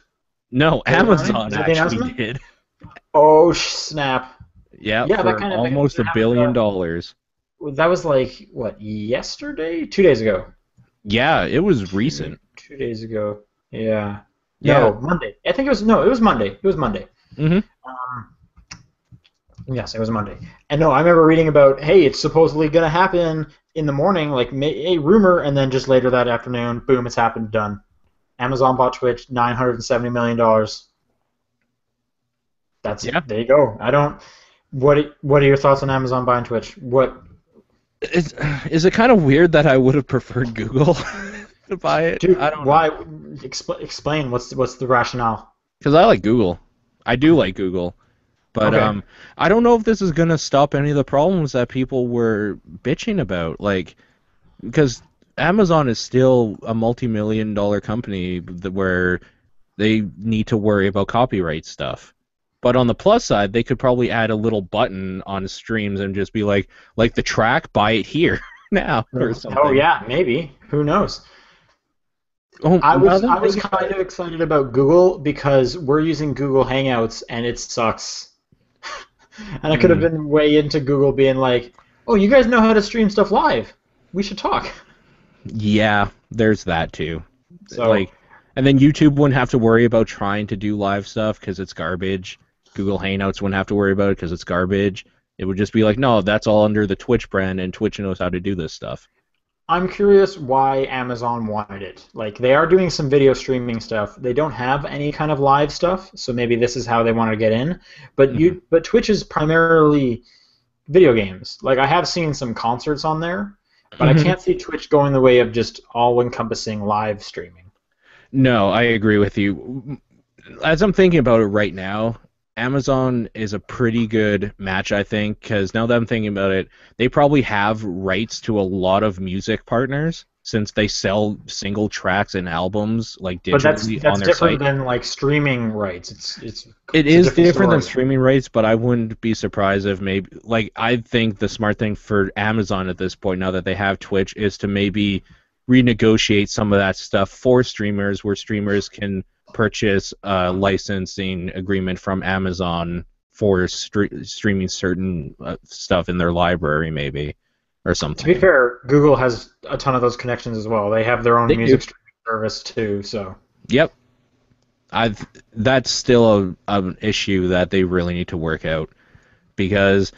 No, Amazon Is that the actually announcement? did. Oh, snap. Yeah, Yeah, for almost $1 billion. That was like, what, yesterday? 2 days ago. Yeah, it was recent. 2 days ago. Yeah. Yeah. No, Monday. I think it was, no, it was Monday. It was Monday. Mm-hmm. Yes, it was Monday. And no, I remember reading about, hey, it's supposedly going to happen in the morning, like a rumor, and then just later that afternoon, boom, it's happened, done. Amazon bought Twitch, $970 million. There you go. What are your thoughts on Amazon buying Twitch? Is it kind of weird that I would have preferred Google to buy it? Dude, I don't why? know. Explain what's the rationale? Because I like Google. I do like Google. But Okay. I don't know if this is gonna stop any of the problems that people were bitching about. Like, because Amazon is still a multi-million-dollar company where they need to worry about copyright stuff. But on the plus side, they could probably add a little button on streams and just be like the track, buy it here now or something. Oh yeah, maybe. Who knows? Oh, I now was that I I'm was thinking kind about of excited about Google because we're using Google Hangouts and it sucks. And I could have it. been way into Google being like, "Oh, you guys know how to stream stuff live. We should talk." Yeah, there's that too. So Like, and then YouTube wouldn't have to worry about trying to do live stuff because it's garbage. Google Hangouts wouldn't have to worry about it because it's garbage. It would just be like, no, that's all under the Twitch brand, and Twitch knows how to do this stuff. I'm curious why Amazon wanted it. Like they are doing some video streaming stuff. They don't have any kind of live stuff, so maybe this is how they want to get in. But Twitch is primarily video games. Like I have seen some concerts on there, but I can't see Twitch going the way of just all-encompassing live streaming. No, I agree with you. As I'm thinking about it right now, Amazon is a pretty good match, I think, because now that I'm thinking about it, they probably have rights to a lot of music partners since they sell single tracks and albums like But that's digitally that's on their different site. than like streaming rights. It It's is a different than story. streaming rights, but I wouldn't be surprised if maybe, like, I think the smart thing for Amazon at this point, now that they have Twitch, is to maybe renegotiate some of that stuff for streamers, where streamers can purchase a licensing agreement from Amazon for streaming certain stuff in their library, maybe, or To be something. fair, Google has a ton of those connections as well. They have their own They do. music streaming service too. So Yep. That's still an issue that they really need to work out because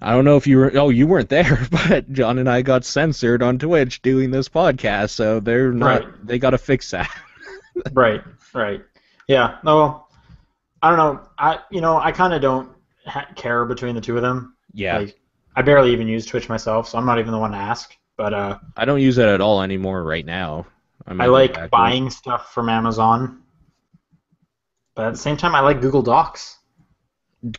I don't know if you were. Oh, you weren't there, but John and I got censored on Twitch doing this podcast, so they're not. right, They got to fix that. right. Yeah. No, well, I don't know. I kind of don't care between the two of them. Yeah, Like, I barely even use Twitch myself, so I'm not even the one to ask. But I don't use it at all anymore right now. I I might go like back to it. buying stuff from Amazon. But at the same time, I like Google Docs.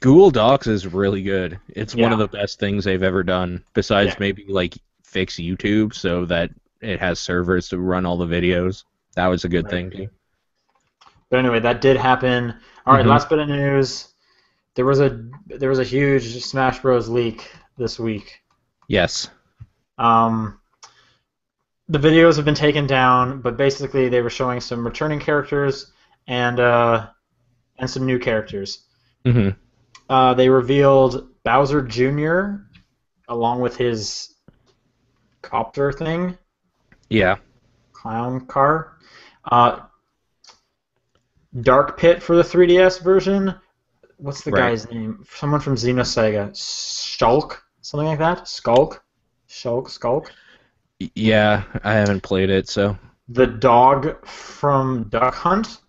Google Docs is really good. It's one of Yeah, the best things they've ever done, besides yeah, maybe like fix YouTube so that it has servers to run all the videos. That was a good right. thing too. But anyway, that did happen. All right, Hmm. last bit of news. There was a huge Smash Bros. Leak this week. Yes. Um, the videos have been taken down, but basically they were showing some returning characters and uh, and some new characters. Hmm. They revealed Bowser Jr. along with his copter thing, Yeah. clown car. Uh, Dark Pit for the 3DS version. What's the Right. guy's name? Someone from Xenosaga. Shulk? Something like that? Skulk? Skulk? Yeah, I haven't played it, so. The dog from Duck Hunt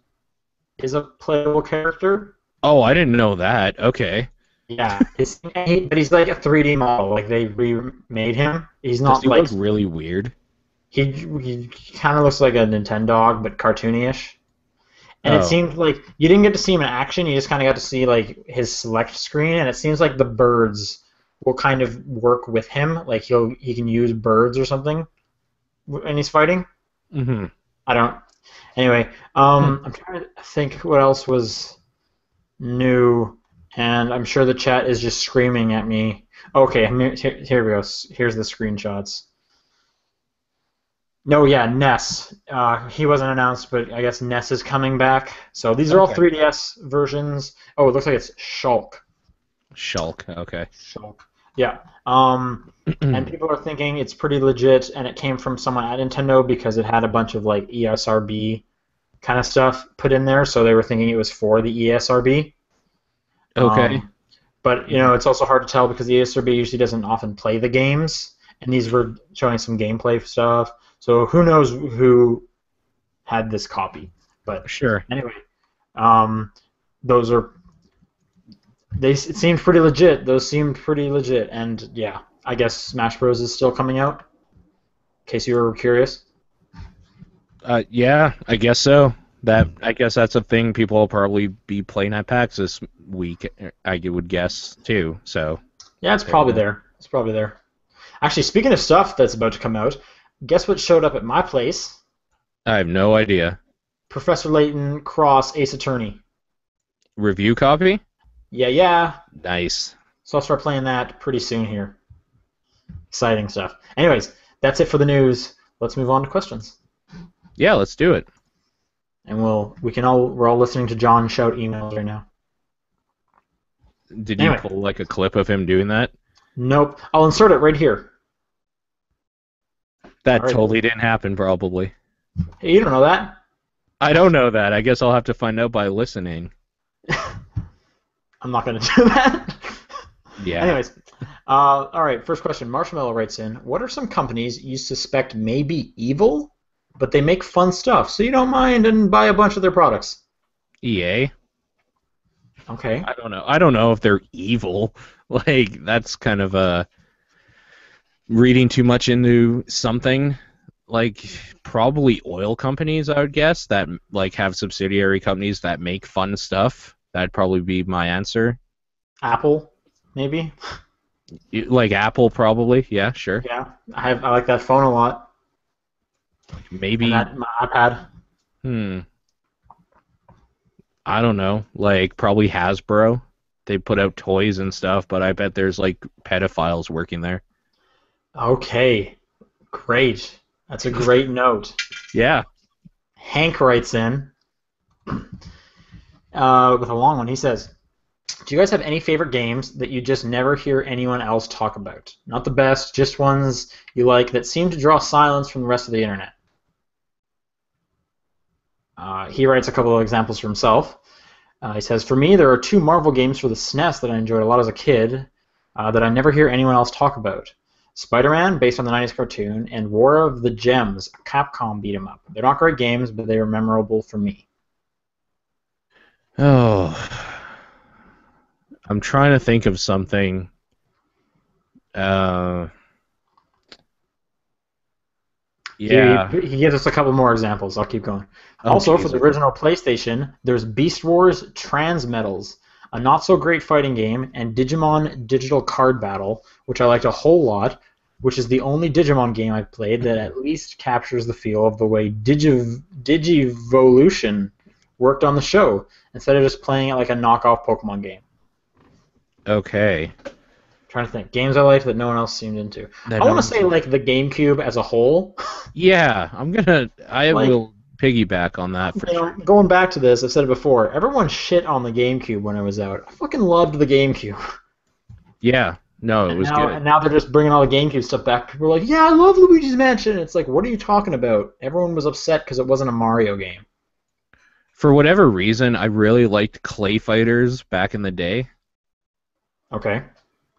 is a playable character. Oh, I didn't know that. Okay. Yeah, but he's like a 3D model. Like they remade him. He's Does not he like look really weird? he kind of looks like a Nintendo dog, but cartoony-ish. And it Oh, seemed like you didn't get to see him in action. You just kind of got to see like his select screen, and it seems like the birds will kind of work with him. Like he can use birds or something when he's fighting. hmm. I don't. Anyway, Hmm. I'm trying to think what else was new, and I'm sure the chat is just screaming at me. Okay, here we go. Here's the screenshots. No, yeah, Ness. He wasn't announced, but I guess Ness is coming back. So these are all Okay. 3DS versions. Oh, it looks like it's Shulk. Shulk. Okay. Shulk. Yeah. And people are thinking it's pretty legit, and it came from someone at Nintendo because it had a bunch of like ESRB kind of stuff put in there, so they were thinking it was for the ESRB. Okay. Um, but it's also hard to tell because the ESRB usually doesn't often play the games, and these were showing some gameplay stuff. So who knows who had this copy? But Sure. anyway, um, those are it seemed pretty legit. Those seemed pretty legit, and yeah, I guess Smash Bros is still coming out. In case you were curious. Yeah, I guess so. I guess that's a thing people will probably be playing at PAX this week. I would guess too. So Yeah, it's there you probably go. there. It's probably there. Actually, speaking of stuff that's about to come out, guess what showed up at my place? I have no idea. Professor Layton Cross Ace Attorney. Review copy? Yeah, yeah. Nice. So I'll start playing that pretty soon here. Exciting stuff. Anyways, that's it for the news. Let's move on to questions. Yeah, let's do it. And we're all listening to John shout emails right now. Did you Anyway, pull like a clip of him doing that? nope. I'll insert it right here. All That right. totally didn't happen, probably. Hey, you don't know that. I don't know that. I guess I'll have to find out by listening. I'm not going to do that. Yeah. Anyways, all right. First question. Marshmallow writes in: what are some companies you suspect may be evil, but they make fun stuff, so you don't mind and buy a bunch of their products? EA? Okay. I don't know. I don't know if they're evil. Like, that's kind of reading too much into something. Like, probably oil companies, I would guess, that like have subsidiary companies that make fun stuff. That'd probably be my answer. Apple, maybe. Like Apple, probably. Yeah, sure. Yeah, I like that phone a lot, and Maybe. that my iPad. Hmm. I don't know. Like probably Hasbro. They put out toys and stuff, but I bet there's like pedophiles working there. Okay, great. That's a great note. Yeah. Hank writes in with a long one. He says, "Do you guys have any favorite games that you just never hear anyone else talk about? Not the best, just ones you like that seem to draw silence from the rest of the internet." He writes a couple of examples for himself. He says, "For me, there are two Marvel games for the SNES that I enjoyed a lot as a kid that I never hear anyone else talk about. Spider-Man, based on the 90s cartoon, and War of the Gems, a Capcom beat 'em up. They're not great games, but they were memorable for me." Oh, I'm trying to think of something. Uh, Yeah. He gives us a couple more examples. I'll keep going. Oh, Also, for jeez. the Okay. original PlayStation, there's Beast Wars Transmetals, a not so great fighting game, and Digimon Digital Card Battle, which I liked a whole lot, which is the only Digimon game I've played that at least captures the feel of the way Digivolution worked on the show, instead of just playing it like a knockoff Pokemon game. Okay. Trying to think. Games I liked that no one else seemed into. That I no want to one say seems. like the GameCube as a whole. Yeah, I Like, will piggyback on that for you know, sure. going back to this, I've said it before. Everyone shit on the GameCube when it was out. I fucking loved the GameCube, Yeah. No, it and was now good. and now they're just bringing all the GameCube stuff back. People are like, "Yeah, I love Luigi's Mansion." It's like, what are you talking about? Everyone was upset because it wasn't a Mario game. For whatever reason, I really liked Clay Fighters back in the day, Okay.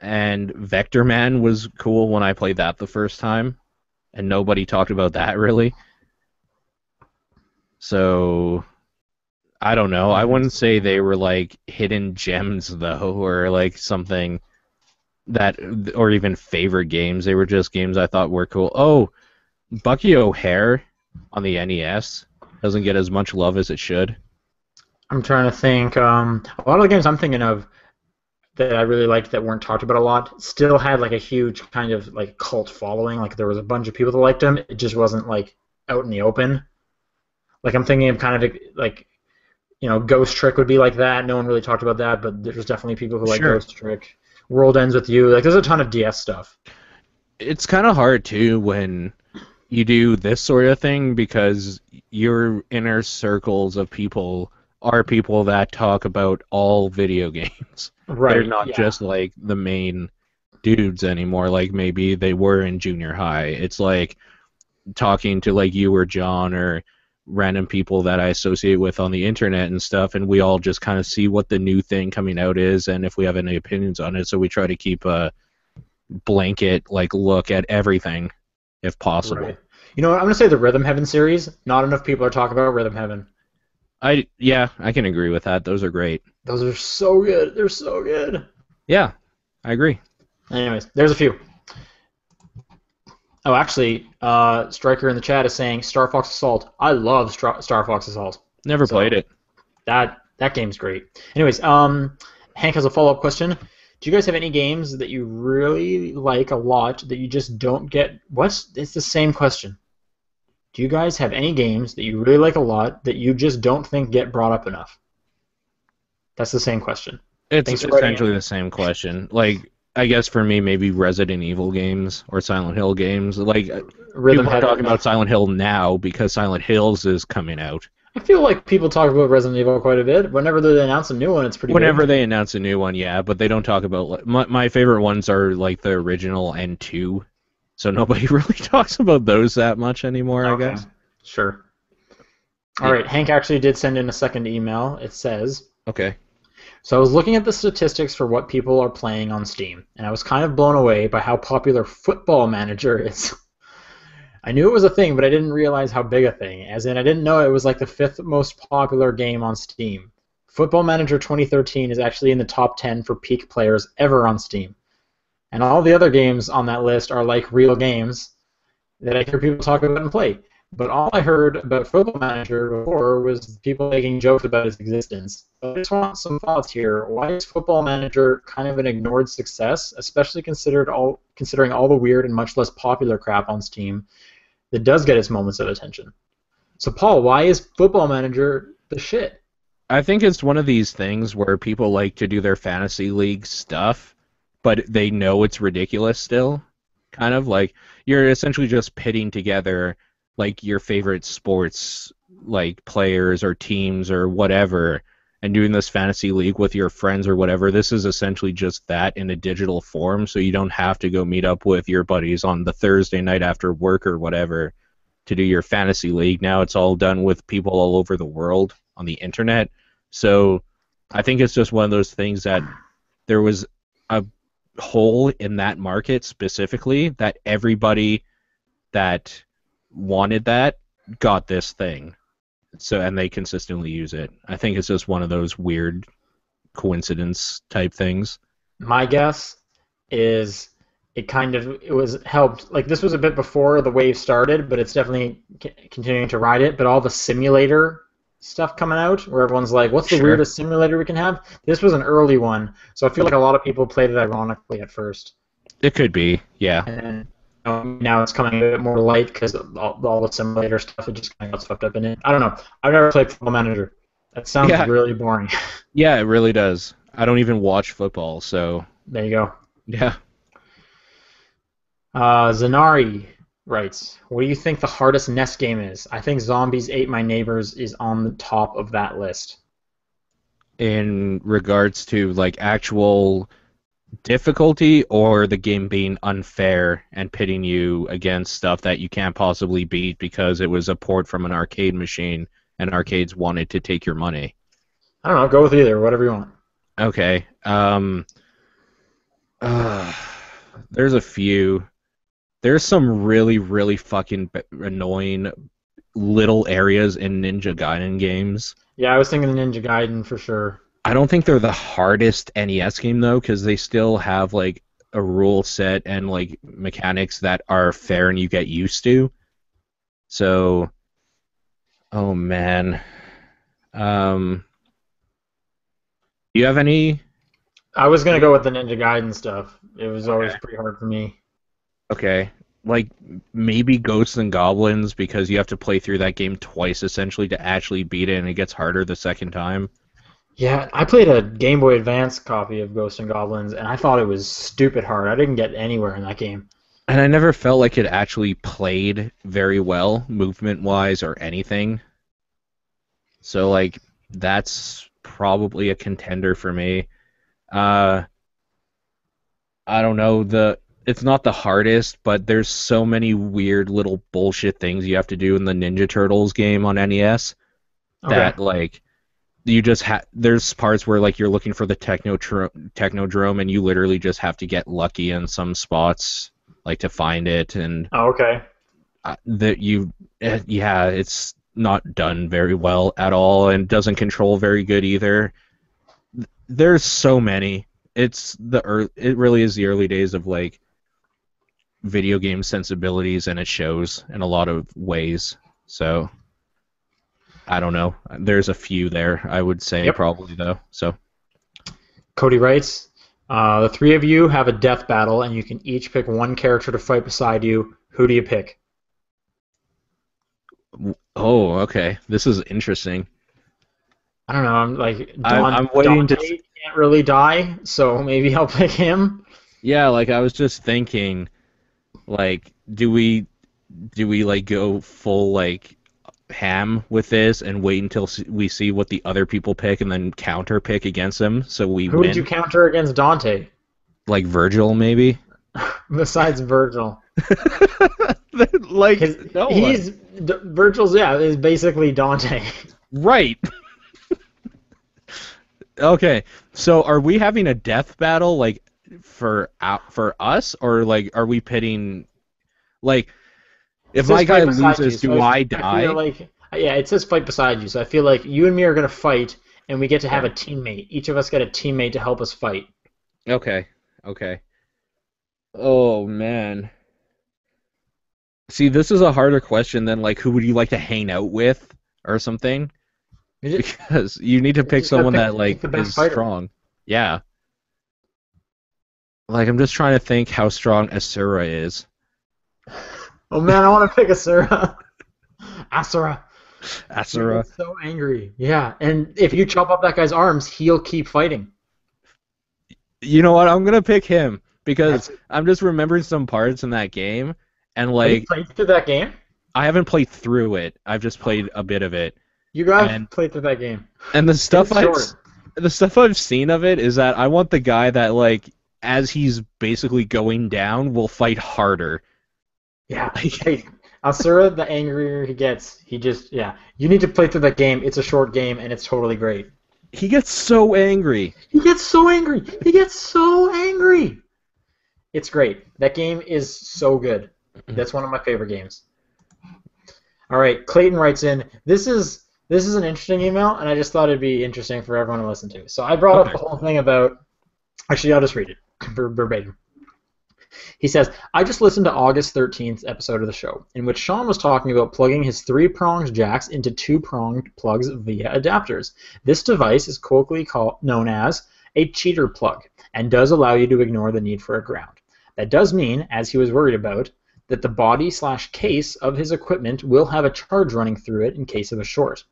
and Vector Man was cool when I played that the first time, and nobody talked about that really. So I don't know. I wouldn't say they were like hidden gems though, or like something that, or even favorite games. They were just games I thought were cool. Oh, Bucky O'Hare on the NES doesn't get as much love as it should. I'm trying to think. A lot of the games I'm thinking of that I really liked that weren't talked about a lot still had like a huge kind of like cult following. Like there was a bunch of people that liked them. It just wasn't like out in the open. Like I'm thinking of kind of like Ghost Trick would be like that. No one really talked about that, but there's definitely people who like Sure. Ghost Trick. World Ends with You. Like there's a ton of DS stuff. It's kind of hard too when you do this sort of thing because your inner circles of people are people that talk about all video games. They're Right. not Yeah. just like the main dudes anymore, like maybe they were in junior high. It's like talking to like you or John or random people that I associate with on the internet and stuff, and we all just kind of see what the new thing coming out is and if we have any opinions on it. So we try to keep a blanket like look at everything if Right. possible. You know what? I'm gonna say the Rhythm Heaven series. Not enough people are talking about Rhythm Heaven. I can agree with that. Those are great. Those are so good. They're so good. Yeah, I agree. Anyways, there's a few. Oh, actually, Striker in the chat is saying Star Fox Assault. I love Star Fox Assault. Never played So it. that game's great. Anyways, Hank has a follow up question. Do you guys have any games that you really like a lot that you just don't get? It's the same question. Do you guys have any games that you really like a lot that you just don't think get brought up enough? That's the same question. It's Thanks for writing in. essentially the same question. Like, I guess for me, maybe Resident Evil games or Silent Hill games. Like, Rhythm people are talking Heaven. about Silent Hill now because Silent Hills is coming out. I feel like people talk about Resident Evil quite a bit. Whenever they announce a new one, it's pretty big. Whenever they announce a new one, yeah, but they don't talk about my favorite ones are like the original and two, so nobody really talks about those that much anymore, I Okay, guess. sure. All Yeah. right, Hank actually did send in a second email. It says, Okay. so I was looking at the statistics for what people are playing on Steam, and I was kind of blown away by how popular Football Manager is. I knew it was a thing, but I didn't realize how big a thing. As in, I didn't know it was like the fifth most popular game on Steam. Football Manager 2013 is actually in the top 10 for peak players ever on Steam. And all the other games on that list are like real games that I hear people talk about and play. But all I heard about Football Manager before was people making jokes about its existence. So I just want some thoughts here. Why is Football Manager kind of an ignored success, especially considering all the weird and much less popular crap on Steam that does get its moments of attention? So Paul, why is Football Manager the shit? I think it's one of these things where people like to do their fantasy league stuff, but they know it's ridiculous still. Kind of like you're essentially just pitting together like your favorite sports like players or teams or whatever and doing this fantasy league with your friends or whatever. This is essentially just that in a digital form, so you don't have to go meet up with your buddies on the Thursday night after work or whatever to do your fantasy league. Now it's all done with people all over the world on the internet. So I think it's just one of those things that there was a hole in that market specifically that everybody that wanted that got this thing. So and they consistently use it. I think it's just one of those weird coincidence type things. My guess is it was helped. Like this was a bit before the wave started, but it's definitely continuing to ride it. But all the simulator stuff coming out, where everyone's like, "What's the Sure. weirdest simulator we can have?" This was an early one, so I feel like a lot of people played it ironically at first, It could be. Yeah. and then now it's coming a bit more light because all the simulator stuff it just kind of got swept up in it. I don't know. I've never played Football Manager. That sounds Yeah. really boring. Yeah, it really does. I don't even watch football, so There you go. yeah. Zanari writes, "What do you think the hardest NES game is? I think Zombies Ate My Neighbors is on the top of that list." In regards to like actual difficulty or the game being unfair and pitting you against stuff that you can't possibly beat because it was a port from an arcade machine and arcades wanted to take your money. I don't know. Go with either. Whatever you want. Okay. Uh, there's a few. There's some really, really fucking annoying little areas in Ninja Gaiden games. Yeah, I was thinking Ninja Gaiden for sure. I don't think they're the hardest NES game though, because they still have like a rule set and like mechanics that are fair and you get used to. So, oh man, um, do you have any? I was gonna go with the Ninja Gaiden stuff. It was always Okay. pretty hard for me. Okay, like maybe Ghosts and Goblins because you have to play through that game twice essentially to actually beat it, and it gets harder the second time. Yeah, I played a Game Boy Advance copy of Ghosts and Goblins, and I thought it was stupid hard. I didn't get anywhere in that game. And I never felt like it actually played very well, movement-wise or anything. So like that's probably a contender for me. Uh, I don't know, the it's not the hardest, but there's so many weird little bullshit things you have to do in the Ninja Turtles game on NES Okay. that like you just there's parts where like you're looking for the technodrome and you literally just have to get lucky in some spots like to find it and Oh, okay. that you yeah, it's not done very well at all and doesn't control very good either. There's so many. It really is the early days of like video game sensibilities, and it shows in a lot of ways. So I don't know. There's a few there, I would say Yep. probably though. So Cody writes, "The three of you have a death battle, and you can each pick one character to fight beside you. Who do you pick?" oh, okay. This is interesting. I don't know. I'm like I'm waiting Dante to. can't really die, so maybe I'll pick him. Yeah, like I was just thinking, like, do we like go full like ham with this and wait until we see what the other people pick and then counter pick against them so we Who would you win? counter against Dante Like Virgil, maybe? besides Virgil? Like, His no one. he's Virgil's is basically Dante. Right. Okay. So are we having a death battle like for us or like are we pitting like It if says my guy fight beside you, loses, so do I I feel die? like yeah, it says fight beside you, so I feel like you and me are gonna fight, and we get to have Okay. a teammate. Each of us get a teammate to help us fight. Okay. Okay. Oh man. See, this is a harder question than like who would you like to hang out with or something You just, because you need to you pick just gotta someone that pick like the best is fighter. strong. Yeah. Like I'm just trying to think how strong Asura is. Oh man, I want to pick Asura. Asura. He Asura. gets so angry. Yeah, and if you chop up that guy's arms, he'll keep fighting. You know what? I'm gonna pick him because That's. I'm just remembering some parts in that game, and Have you like played through that game? I haven't played through it. I've just played a bit of it, You guys and played through that game. and It's short. The stuff I've seen of it is that I want the guy that like as he's basically going down will fight harder. Yeah. Like Hey, Asura, the angrier he gets, he just yeah. You need to play through that game. It's a short game and it's totally great. he gets so angry. He gets so angry. He gets so angry. It's great. That game is so good. That's one of my favorite games. All right, Clayton writes in. This is an interesting email, and I just thought it'd be interesting for everyone to listen to. So I brought up Okay. the whole thing about. Actually, I'll just read it verbatim. He says, I just listened to August 13th episode of the show, in which Sean was talking about plugging his 3-pronged jacks into 2-pronged plugs via adapters. This device is colloquially known as a cheater plug, and does allow you to ignore the need for a ground. That does mean, as he was worried about, that the body/case of his equipment will have a charge running through it in case of a short.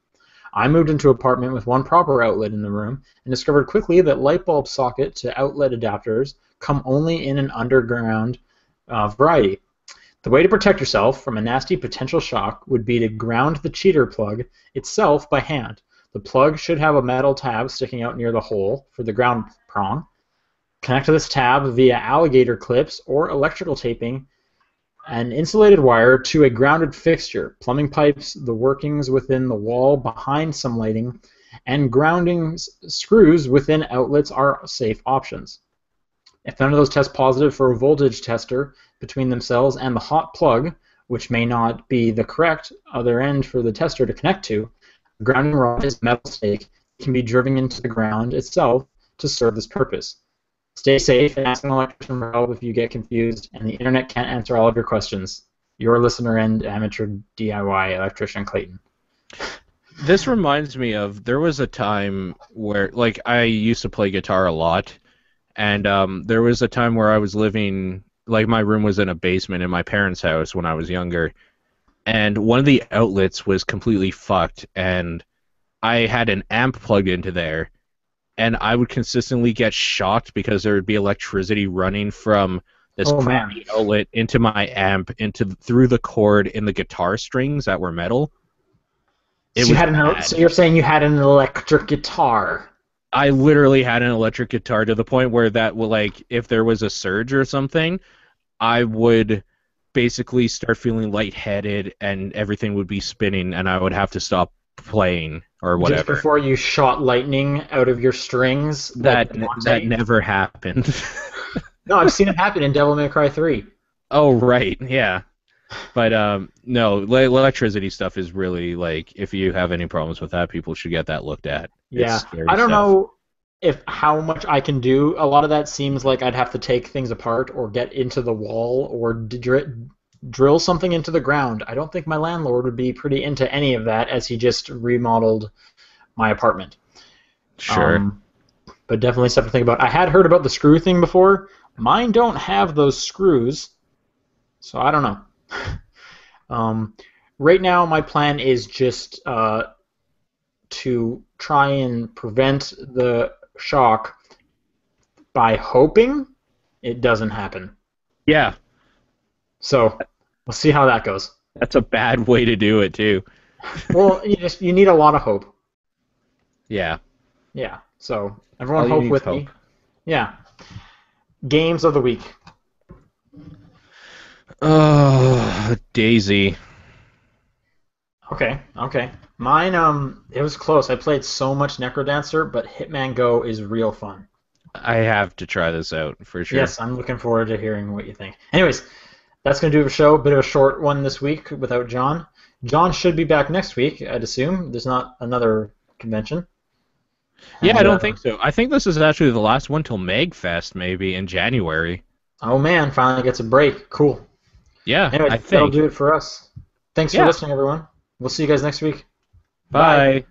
I moved into an apartment with one proper outlet in the room and discovered quickly that light bulb socket to outlet adapters come only in an underground variety. The way to protect yourself from a nasty potential shock would be to ground the cheater plug itself by hand. The plug should have a metal tab sticking out near the hole for the ground prong. Connect to this tab via alligator clips or electrical taping an insulated wire to a grounded fixture, plumbing pipes, the workings within the wall behind some lighting, and grounding screws within outlets are safe options. If none of those test positive for a voltage tester between themselves and the hot plug, which may not be the correct other end for the tester to connect to, a grounding rod is metal stake. It can be driven into the ground itself to serve this purpose. Stay safe and ask an electrician for help if you get confused, and the internet can't answer all of your questions. Your listener and amateur DIY electrician, Clayton. This reminds me of, there was a time where, like, I used to play guitar a lot, and there was a time where I was living, like, my room was in a basement in my parents' house when I was younger, and one of the outlets was completely fucked, and I had an amp plugged into there, and I would consistently get shocked because there would be electricity running from this crappy outlet into my amp, through the cord in the guitar strings that were metal. So you're saying you had an electric guitar? I literally had an electric guitar to the point where that would, like, if there was a surge or something, I would basically start feeling lightheaded and everything would be spinning and I would have to stop playing or whatever. Just before you shot lightning out of your strings? That never happened. No, I've seen it happen in Devil May Cry 3. Oh, right, yeah. But, no, electricity stuff is really, like, if you have any problems with that, people should get that looked at. Yeah, I don't know how much I can do. A lot of that seems like I'd have to take things apart or get into the wall or drill something into the ground. I don't think my landlord would be pretty into any of that, as he just remodeled my apartment. Sure. But definitely stuff to think about. I had heard about the screw thing before. Mine don't have those screws, so I don't know. Right now, my plan is just to try and prevent the shock by hoping it doesn't happen. Yeah. So we'll see how that goes. That's a bad way to do it, too. Well, you need a lot of hope. Yeah. Yeah. So everyone hope with me. Yeah. Games of the week. DayZ. Okay. Mine, it was close. I played so much Necrodancer, but Hitman Go is real fun. I have to try this out, for sure. Yes, I'm looking forward to hearing what you think. Anyways, that's going to do the show. A bit of a short one this week without John. John should be back next week, I'd assume. There's not another convention. Yeah, I don't think so. I think this is actually the last one till MagFest, maybe, in January. Oh, man, finally gets a break. Cool. Yeah, anyways, I think. That'll do it for us. Thanks for listening, everyone. We'll see you guys next week. Bye.